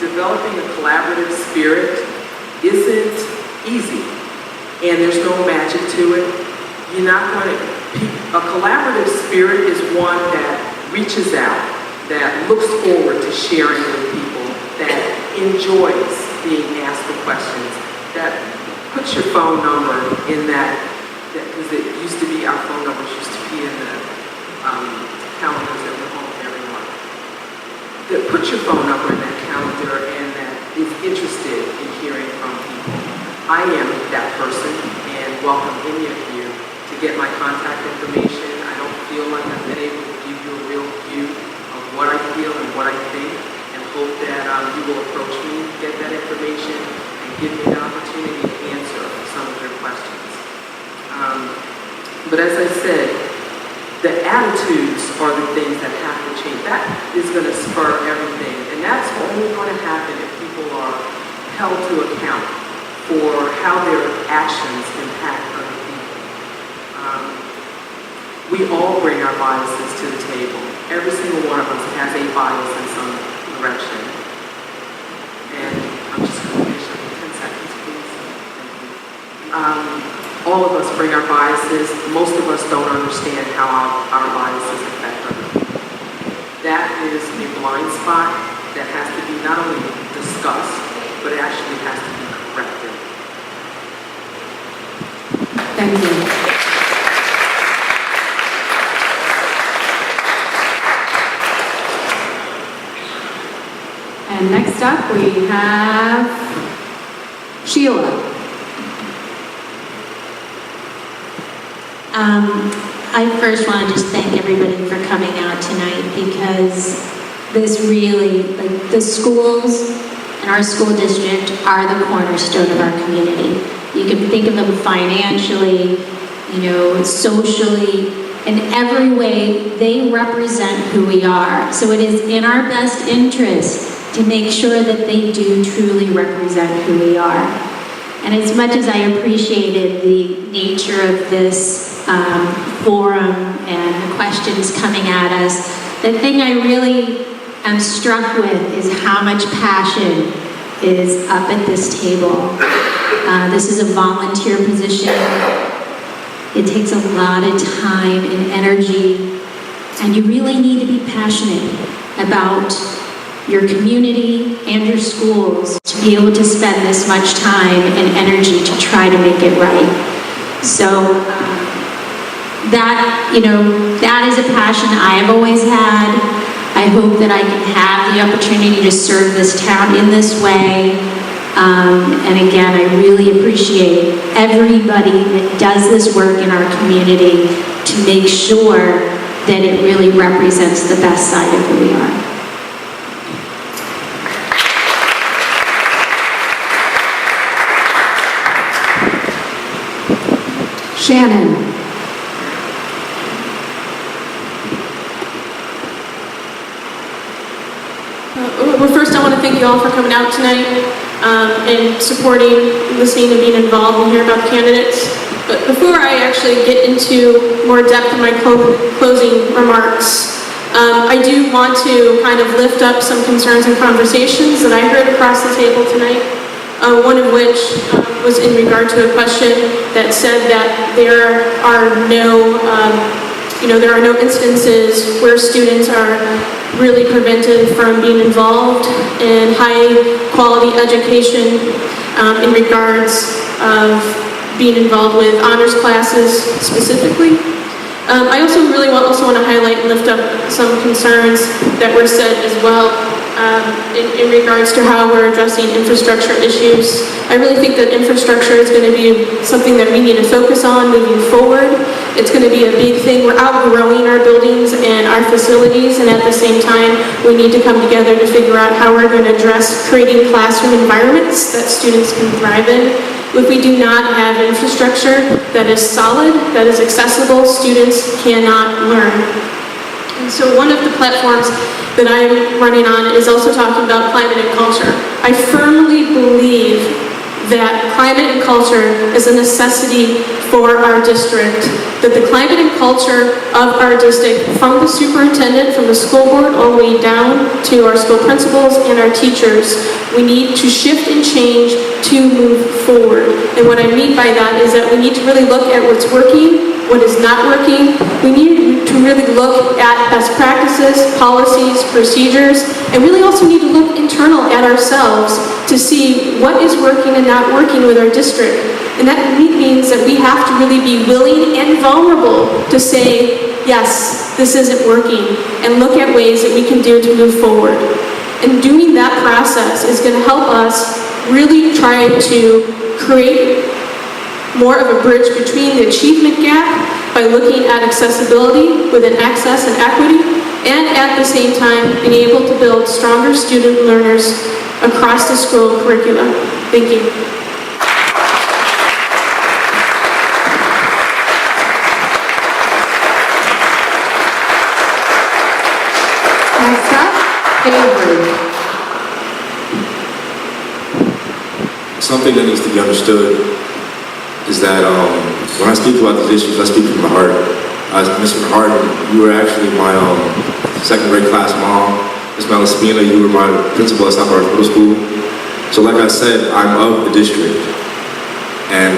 Developing a collaborative spirit isn't easy, and there's no magic to it. You're not going to, a collaborative spirit is one that reaches out, that looks forward to sharing with people, that enjoys being asked the questions, that puts your phone number in that, because it used to be, our phone numbers used to be in the calendars that were home for everyone. That puts your phone number in that calendar and that is interested in hearing from people. I am that person, and welcome any of you to get my contact information. I don't feel like I've been able to give you a real view of what I feel and what I think, and hope that you will approach me, get that information, and give me an opportunity to answer some of your questions. But as I said, the attitudes are the things that have to change. That is going to spur everything, and that's only going to happen if people are held to account for how their actions impact other people. We all bring our biases to the table. Every single one of us has a bias in some direction. And I'm just going to finish up in 10 seconds, please. Thank you. All of us bring our biases. Most of us don't understand how our biases affect other people. That is a blind spot that has to be not only discussed, but it actually has to be corrected. Thank you. And next up, we have Sheila. I first want to just thank everybody for coming out tonight, because this really, like, the schools and our school district are the cornerstone of our community. You can think of them financially, socially, in every way. They represent who we are. So it is in our best interest to make sure that they do truly represent who we are. And as much as I appreciated the nature of this forum and the questions coming at us, the thing I really am struck with is how much passion is up at this table. This is a volunteer position. It takes a lot of time and energy, and you really need to be passionate about your community and your schools to be able to spend this much time and energy to try to make it right. So that is a passion I've always had. I hope that I can have the opportunity to serve this town in this way. And again, I really appreciate everybody that does this work in our community to make sure that it really represents the best side of who we are. Shannon. Well, first I want to thank you all for coming out tonight and supporting, listening, and being involved and hear about the candidates. But before I actually get into more depth in my closing remarks, I do want to kind of lift up some concerns and conversations that I heard across the table tonight. One of which was in regard to a question that said that there are no instances where students are really prevented from being involved in high quality education in regards of being involved with honors classes specifically. I also really want to highlight and lift up some concerns that were said as well in regards to how we're addressing infrastructure issues. I really think that infrastructure is going to be something that we need to focus on moving forward. It's going to be a big thing. We're outgrowing our buildings and our facilities, and at the same time, we need to come together to figure out how we're going to address creating classroom environments that students can thrive in. If we do not have infrastructure that is solid, that is accessible, students cannot learn. And so one of the platforms that I'm running on is also talking about climate and culture. I firmly believe that climate and culture is a necessity for our district, that the climate and culture of our district, from the superintendent, from the school board, all the way down to our school principals and our teachers, we need to shift and change to move forward. And what I mean by that is that we need to really look at what's working, what is not working. We need to really look at best practices, policies, procedures, and really also need to look internal at ourselves to see what is working and not working with our district. And that means that we have to really be willing and vulnerable to say, yes, this isn't working, and look at ways that we can do to move forward. And doing that process is going to help us really try to create more of a bridge between the achievement gap by looking at accessibility within access and equity, and at the same time being able to build stronger student learners across the school curriculum. Thank you. Next up, Avery. Something that needs to be understood is that when I speak about these issues, I speak from the heart. Mr. Harden, you were actually my second grade class mom. Ms. Malaspina, you were my principal at South Orange Middle School. So like I said, I'm of the district. And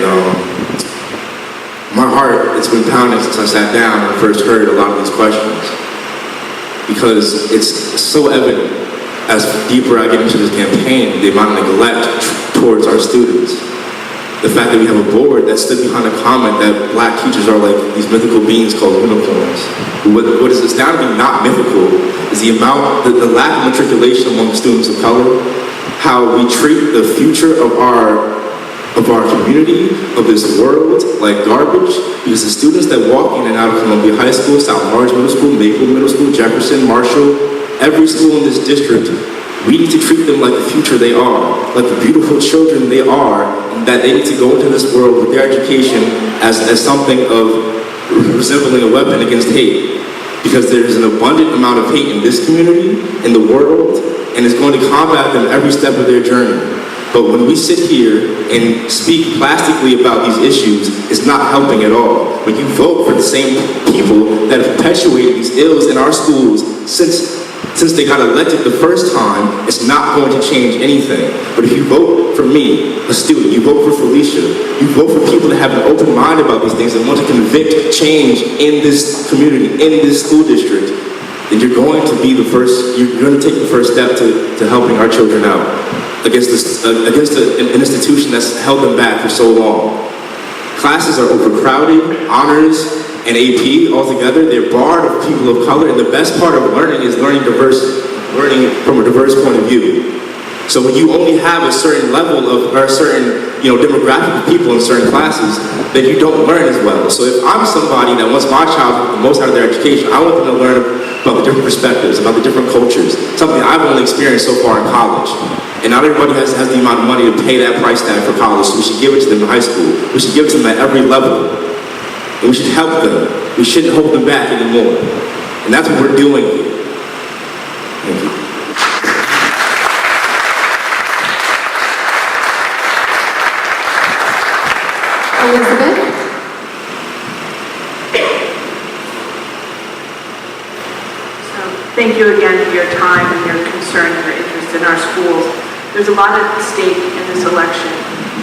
my heart, it's been pounding since I sat down and first heard a lot of these questions. Because it's so evident, as deeper I get into this campaign, the amount of neglect towards our students. The fact that we have a board that stood behind a comment that black teachers are like these mythical beings called unicorns. What is astoundingly not mythical is the lack of matriculation among students of color, how we treat the future of our community, of this world, like garbage, because the students that walk in and out of Columbia High School, South Orange Middle School, Maple Middle School, Jefferson, Marshall, every school in this district, we need to treat them like the future they are, like the beautiful children they are, and that they need to go into this world with their education as something of resembling a weapon against hate. Because there is an abundant amount of hate in this community, in the world, and it's going to combat them every step of their journey. But when we sit here and speak plastically about these issues, it's not helping at all. When you vote for the same people that have perpetuated these ills in our schools since they got elected the first time, it's not going to change anything. But if you vote for me, a student, you vote for Felicia, you vote for people that have an open mind about these things and want to convict change in this community, in this school district, then you're going to be you're going to take the first step to helping our children out against an institution that's held them back for so long. Classes are overcrowded, honors, and AP altogether, they're barred of people of color, and the best part of learning is learning from a diverse point of view. So when you only have a certain level or a certain demographic of people in certain classes, then you don't learn as well. So if I'm somebody that wants my child to get the most out of their education, I want them to learn about the different perspectives, about the different cultures, something I've only experienced so far in college. And not everybody has the amount of money to pay that price tag for college, so we should give it to them in high school. We should give it to them at every level. and we should help them. We shouldn't hold them back anymore. And that's what we're doing here. Thank you. Elizabeth? So, thank you again for your time and your concern and your interest in our schools. There's a lot at stake in this election.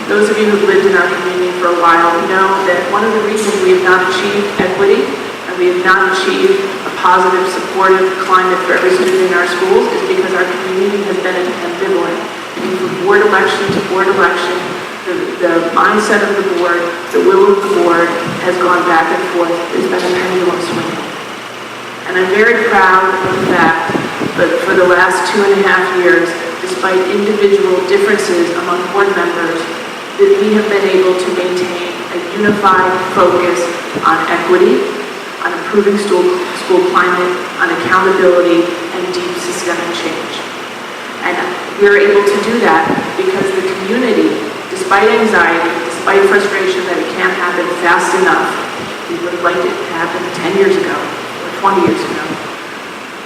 Those of you who've lived in our community for a while know that one of the reasons we have not achieved equity and we have not achieved a positive, supportive climate for every student in our schools is because our community has been ambivalent. And from board election to board election, the mindset of the board, the will of the board has gone back and forth. It's been a pendulum swing. And I'm very proud of the fact that for the last 2.5 years, despite individual differences among board members, that we have been able to maintain a unified focus on equity, on improving school climate, on accountability, and deep systemic change. And we're able to do that because the community, despite anxiety, despite frustration that it can't happen fast enough, we would have liked it to happen 10 years ago or 20 years ago,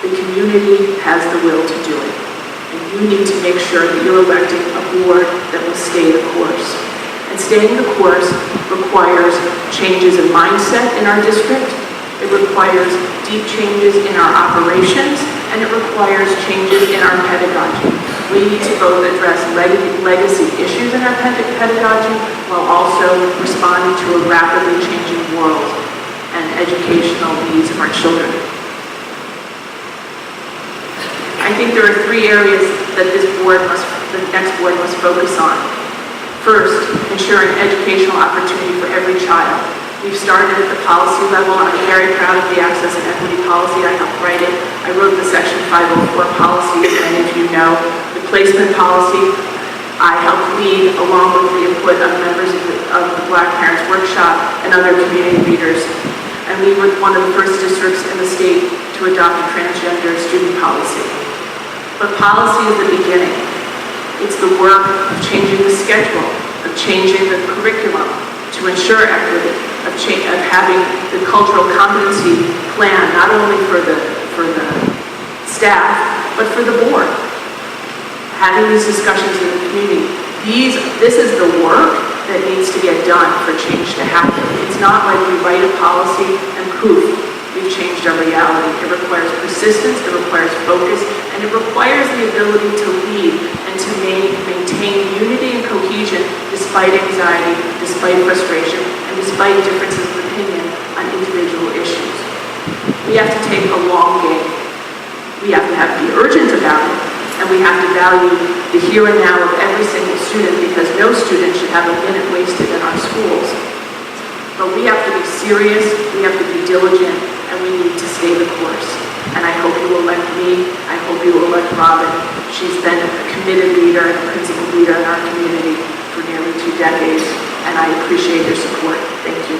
the community has the will to do it. And you need to make sure that you're electing a board that will stay the course. And staying the course requires changes in mindset in our district, it requires deep changes in our operations, and it requires changes in our pedagogy. We need to both address legacy issues in our pedagogy while also responding to a rapidly changing world and educational needs of our children. I think there are 3 areas that the next board must focus on. First, ensuring educational opportunity for every child. We've started at the policy level. I'm very proud of the access and equity policy. I helped write it. I wrote the Section 504 policy, as many of you know. The placement policy, I helped lead along with the input of members of the Black Parents Workshop and other community leaders. And we were one of the first districts in the state to adopt a transgender student policy. But policy is the beginning. It's the work of changing the schedule, of changing the curriculum to ensure equity, of having the cultural competency plan not only for the staff, but for the board. Having these discussions in the community. This is the work that needs to get done for change to happen. It's not like we write a policy and poof, we've changed our reality. It requires persistence, it requires focus, and it requires the ability to lead and to maintain unity and cohesion despite anxiety, despite frustration, and despite differences of opinion on individual issues. We have to take a long game. We have to be urgent about it, and we have to value the here and now of every single student because no student should have a minute wasted in our schools. But we have to be serious, we have to be diligent, and we need to stay the course. And I hope you will elect me, I hope you will elect Robin. She's been a committed leader and a principal leader in our community for nearly 2 decades, and I appreciate your support. Thank you.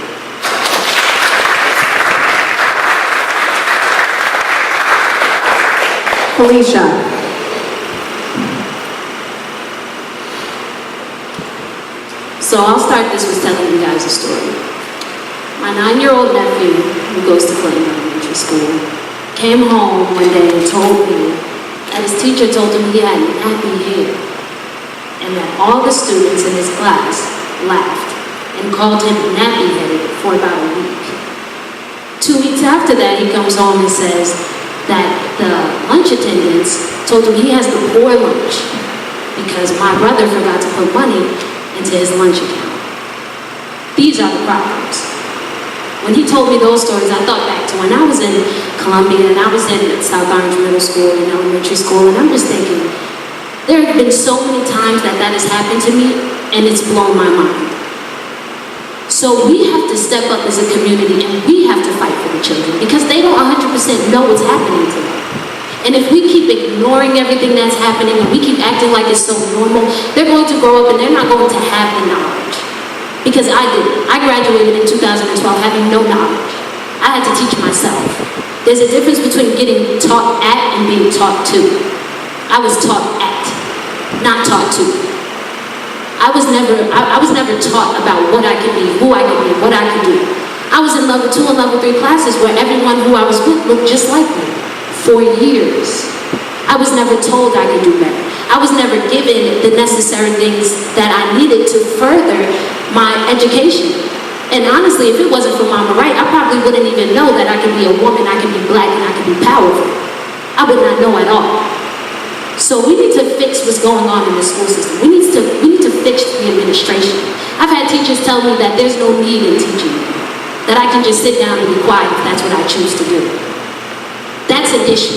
Felicia? So I'll start this with telling you guys a story. My 9-year-old nephew, who goes to Clayton Elementary School, came home one day and told me that his teacher told him he had nappy hair, and that all the students in his class laughed and called him nappy-headed for about a week. 2 weeks after that, he comes home and says that the lunch attendants told him he has the poor lunch because my brother forgot to put money into his lunch account. These are the problems. When he told me those stories, I thought back to when I was in Columbia and I was in South Orange Middle School and elementary school, and I'm just thinking, there have been so many times that has happened to me, and it's blown my mind. So we have to step up as a community, and we have to fight for the children, because they don't 100% know what's happening to them. And if we keep ignoring everything that's happening, and we keep acting like it's so normal, they're going to grow up and they're not going to have the knowledge. Because I did. I graduated in 2012 having no knowledge. I had to teach myself. There's a difference between getting taught at and being taught to. I was taught at, not taught to. I was never taught about what I could be, who I could be, what I could do. I was in level 2 and level 3 classes where everyone who I was with looked just like me for years. I was never told I could do better. I was never given the necessary things that I needed to further my education. And honestly, if it wasn't for Mama Wright, I probably wouldn't even know that I could be a woman, I could be black, and I could be powerful. I would not know at all. So we need to fix what's going on in the school system. We need to fix the administration. I've had teachers tell me that there's no need in teaching, that I can just sit down and be quiet if that's what I choose to do. That's an issue.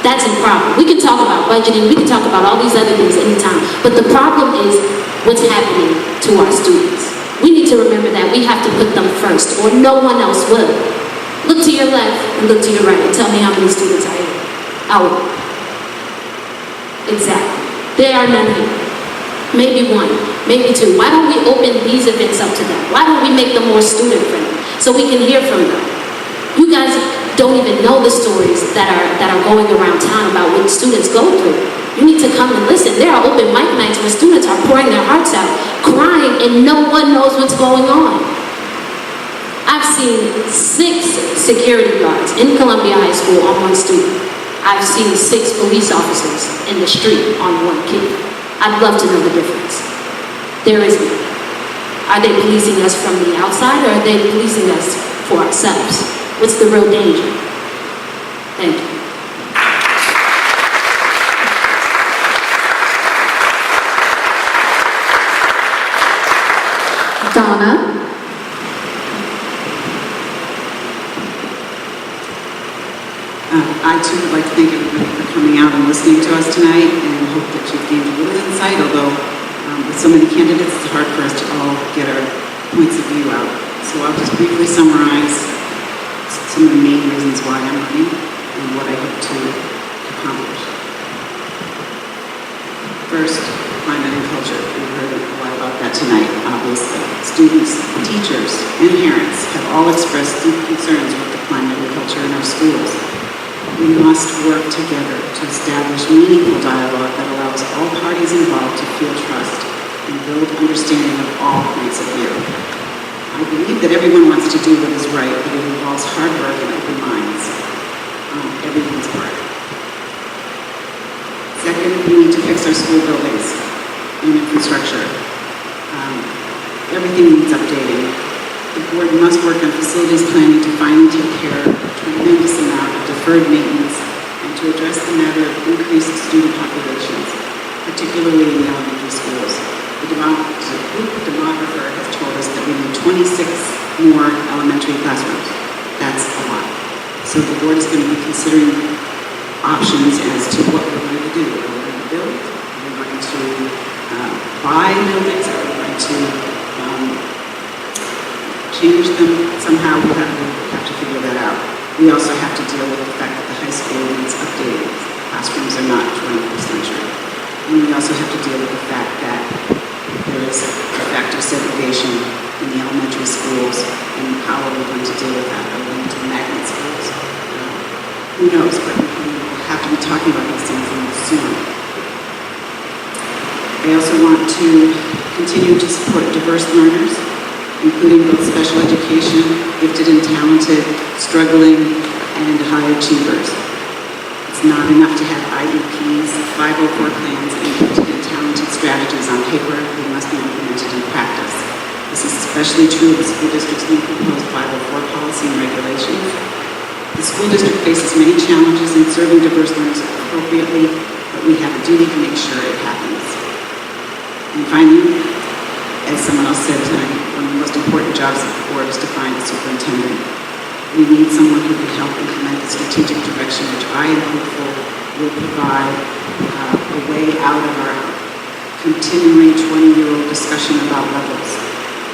That's a problem. We can talk about budgeting, we can talk about all these other things anytime, but the problem is what's happening to our students. We need to remember that we have to put them first, or no one else will. Look to your left and look to your right and tell me how many students are here. Oh, exactly. There are none here. Maybe one, maybe two. Why don't we open these events up to them? Why don't we make them more student friendly so we can hear from them? You guys don't even know the stories that are going around town about what students go through. You need to come and listen. There are open mic nights where students are pouring their hearts out, crying, and no one knows what's going on. I've seen 6 security guards in Columbia High School on one student. I've seen 6 police officers in the street on one kid. I'd love to know the difference. There isn't. Are they policing us from the outside, or are they policing us for ourselves? What's the real danger? Thank you. Donna? I too would like to thank everybody for coming out and listening to us tonight, and hope that you've gained a little insight, although with so many candidates, it's hard for us to all get our points of view out. So I'll just briefly summarize some of the main reasons why I'm running and what I hope to accomplish. First, climate and culture. We've heard a lot about that tonight, obviously. Students, teachers, and parents have all expressed deep concerns with the climate and culture in our schools. We must work together to establish meaningful dialogue that allows all parties involved to feel trust and build understanding of all points of view. I believe that everyone wants to do what is right, but it involves hard work and open minds on everyone's part. Second, we need to fix our school buildings and infrastructure. Everything needs updating. The board must work on facilities planning to finally take care of a tremendous amount of deferred maintenance and to address the matter of increased student populations, particularly in the elementary schools. The demographer has told us that we need 26 more elementary classrooms. That's a lot. So the board is going to be considering options as to what we're going to do. Are we going to build? Are we going to buy buildings? Are we going to change them? Somehow we'll have to figure that out. We also have to deal with the fact that the high school needs updating. Classrooms are not 21st century. And we also have to deal with the fact that there is a factor of segregation in the elementary schools, and how are we going to deal with that? Are we going to magnet schools? Who knows, but we will have to be talking about these things soon. I also want to continue to support diverse learners, including both special education, gifted and talented, struggling, and high achievers. It's not enough to have IEPs, 504 plans, and gifted and talented strategies on paper. They must be implemented in practice. This is especially true of the school district's new proposed 504 policy and regulations. The school district faces many challenges in serving diverse learners appropriately, but we have a duty to make sure it happens. And finally, as someone else said tonight, one of the most important jobs of the board is to find a superintendent. We need someone who can help implement the strategic direction, which I am hopeful will provide a way out of our continuing 20-year-old discussion about levels.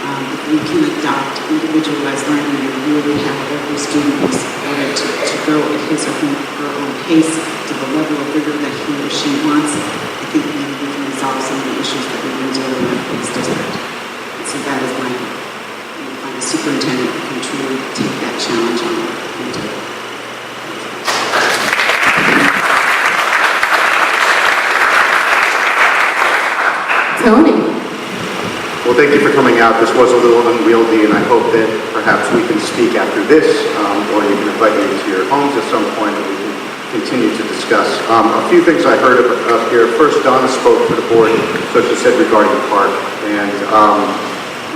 If we can adopt individualized learning and really have every student be supported to go at his or her own pace to the level of rigor that he or she wants, I think maybe we can resolve some of the issues that we've been dealing with in this district. And so that is my hope. Find a superintendent who can truly take that challenge on and do it. Tony? Well, thank you for coming out. This was a little unwieldy, and I hope that perhaps we can speak after this, or you can invite me to your homes at some point, and we can continue to discuss. A few things I heard up here. First, Donna spoke for the board, so she said regarding the park. And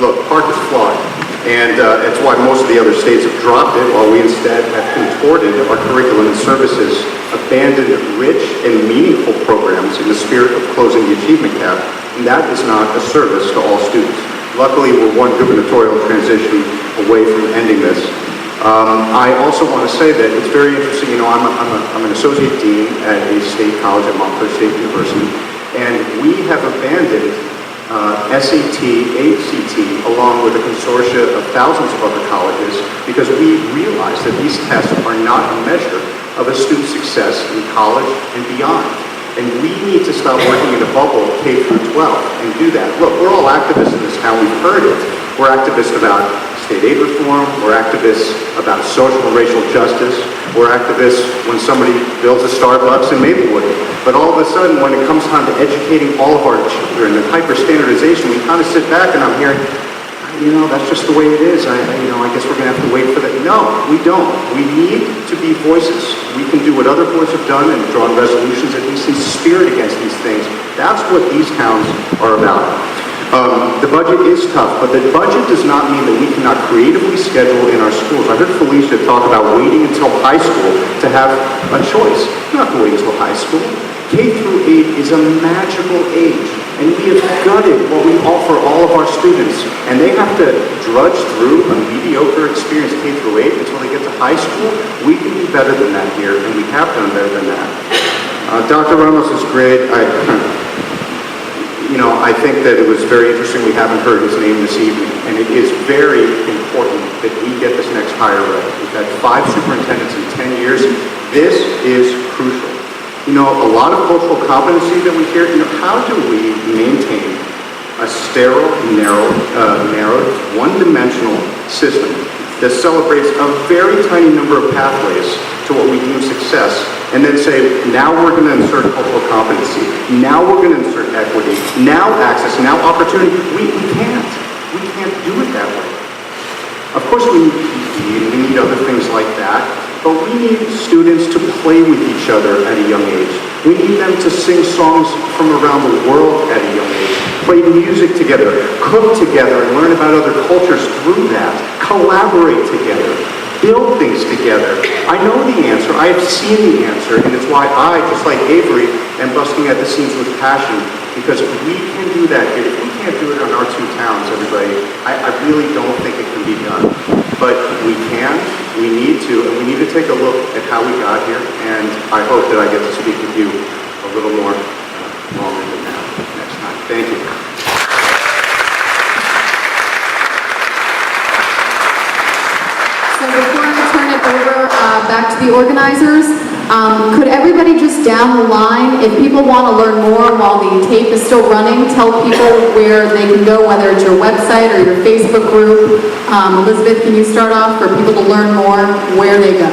look, park is flawed, and it's why most of the other states have dropped it, while we instead have contorted our curriculum and services, abandoned rich and meaningful programs in the spirit of closing the achievement gap, and that is not a service to all students. Luckily, we're one gubernatorial transition away from ending this. I also want to say that it's very interesting. You know, I'm an associate dean at a state college at Montclair State University, and we have abandoned SAT, ACT, along with a consortia of thousands of other colleges, because we realize that these tests are not a measure of a student's success in college and beyond. And we need to stop working in a bubble, K through 12, and do that. Look, we're all activists in this town. We've heard it. We're activists about state aid reform. We're activists about social and racial justice. We're activists when somebody builds a Starbucks in Maplewood. But all of a sudden, when it comes time to educating all of our children and hyper-standardization, we kind of sit back and I'm hearing, you know, that's just the way it is. I guess we're going to have to wait for that. No, we don't. We need to be voices. We can do what other boards have done and draw resolutions, at least in spirit, against these things. That's what these towns are about. The budget is tough, but the budget does not mean that we cannot creatively schedule in our schools. I heard Felicia talk about waiting until high school to have a choice. You don't have to wait until high school. K through 8 is a magical age, and we have gutted what we offer all of our students, and they have to drudge through a mediocre experience K through 8 until they get to high school. We can do better than that here, and we have done better than that. Dr. Ramos is great. I think that it was very interesting. We haven't heard his name this evening, and it is very important that we get this next hire right. We've had 5 superintendents in 10 years. This is crucial. You know, a lot of cultural competency that we hear, how do we maintain a sterile, narrowed, one-dimensional system that celebrates a very tiny number of pathways to what we deem success, and then say, now we're going to insert cultural competency, now we're going to insert equity, now access, now opportunity. We can't do it that way. Of course we need PPE and we need other things like that, but we need students to play with each other at a young age. We need them to sing songs from around the world at a young age, play music together, cook together, and learn about other cultures through that, collaborate together, build things together. I know the answer, I have seen the answer, and it's why I, just like Avery, am busting at the seams with passion, because we can do that here. If we can't do it on our 2 towns, everybody, I really don't think it can be done. But we can, we need to, and we need to take a look at how we got here, and I hope that I get to speak with you a little more longer than that next time. Thank you. So before I turn it over back to the organizers, could everybody just down the line, if people want to learn more while the tape is still running, tell people where they can go, whether it's your website or your Facebook group. Elizabeth, can you start off for people to learn more, where they go?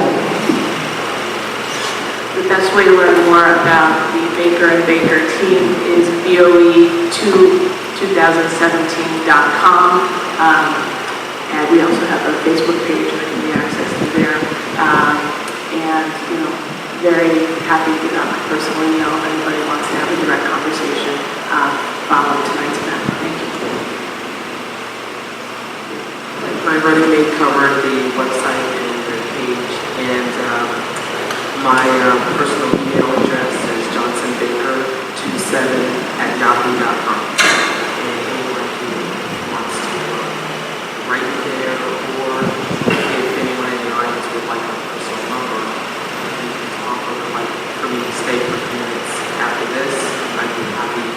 The best way to learn more about the Baker and Baker team is BOE2017.com. And we also have a Facebook page that can be accessed through there. Very happy to get my personal email if anybody wants to have a direct conversation following tonight's event. Thank you. My running mate covered the website and the page, and my personal email address is johnsonbaker27@yahoo.com. And anyone who wants to write me there, or if anyone in the audience would like my personal number, you can talk, or would like for me to stay for a few minutes after this, I'd be happy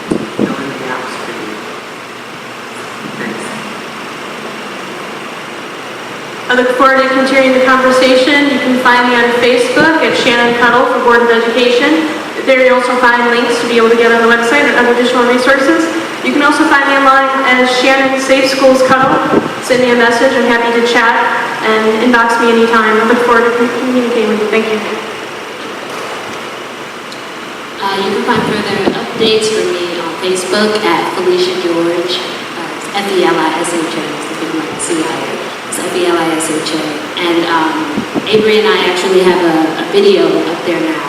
to fill in the gaps for you. Thanks. I look forward to continuing the conversation. You can find me on Facebook at Shannon Cuddle for Board of Education. There you'll also find links to be able to get on the website and other additional resources. You can also find me online as Shannon Safe Schools Cuddle. Send me a message. I'm happy to chat, and inbox me anytime. I look forward to communicating with you. Thank you. You can find further updates from me on Facebook at Felicia George, F-E-L-I-S-H-A, something like CIA. It's F-E-L-I-S-H-A. And Avery and I actually have a video up there now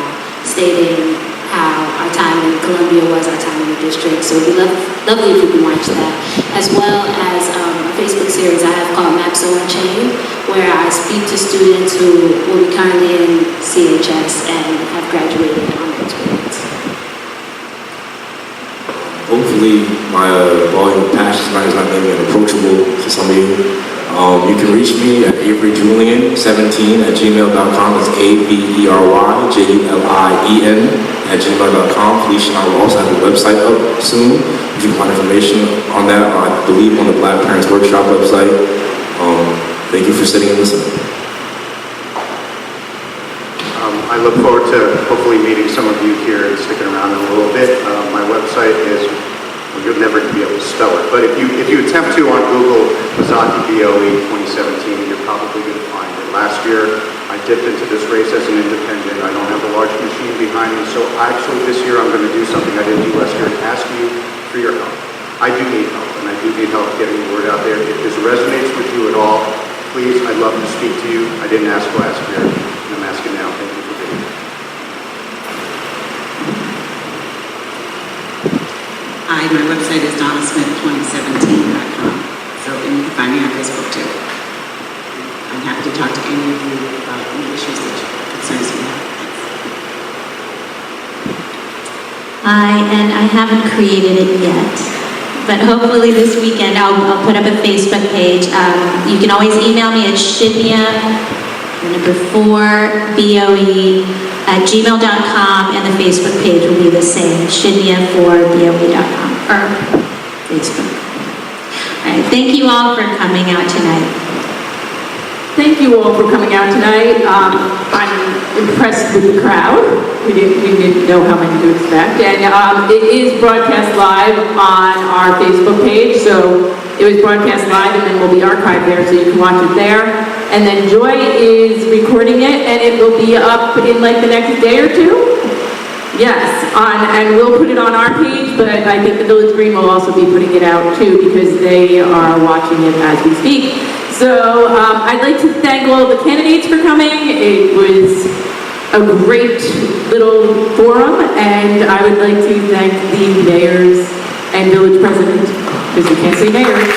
stating how our time in Columbia was our time in the district. So it would be lovely if you can watch that. As well as a Facebook series I have called Maps on Chain, where I speak to students who will be currently in CHS and have graduated on their experience. Hopefully my volume of passion tonight is not maybe unapproachable to some of you. You can reach me at averyjulian17@gmail.com. That's averyjulien@gmail.com. Felicia and I will also have a website up soon. If you can find information on that, I believe on the Black Parents Workshop website. Thank you for sitting and listening. I look forward to hopefully meeting some of you here and sticking around in a little bit. My website is, well, you'll never be able to spell it, but if you attempt to on Google, Mazzocchi BOE 2017, you're probably going to find it. Last year, I dipped into this race as an independent. I don't have a large machine behind me, so actually this year I'm going to do something I didn't do last year and ask you for your help. I do need help, and I do need help getting the word out there. If this resonates with you at all, please, I'd love to speak to you. I didn't ask last year, and I'm asking now. Thank you for being here. Hi, my website is donnasmith2017.com, and you can find me on Facebook too. I'm happy to talk to any of you about any issues that concerns you have. And I haven't created it yet, but hopefully this weekend I'll put up a Facebook page. You can always email me at shidnia4boe@gmail.com, and the Facebook page will be the same, shidnia4boe.com, or Facebook. All right, thank you all for coming out tonight. Thank you all for coming out tonight. I'm impressed with the crowd. We didn't know how many to expect. And it is broadcast live on our Facebook page. So it was broadcast live and then will be archived there so you can watch it there. And then Joy is recording it and it will be up in like the next day or two. Yes, and we'll put it on our page, but I think the Village Green will also be putting it out too because they are watching it as we speak. So I'd like to thank all the candidates for coming. It was a great little forum, and I would like to thank the mayors and village president, because you can't say mayors.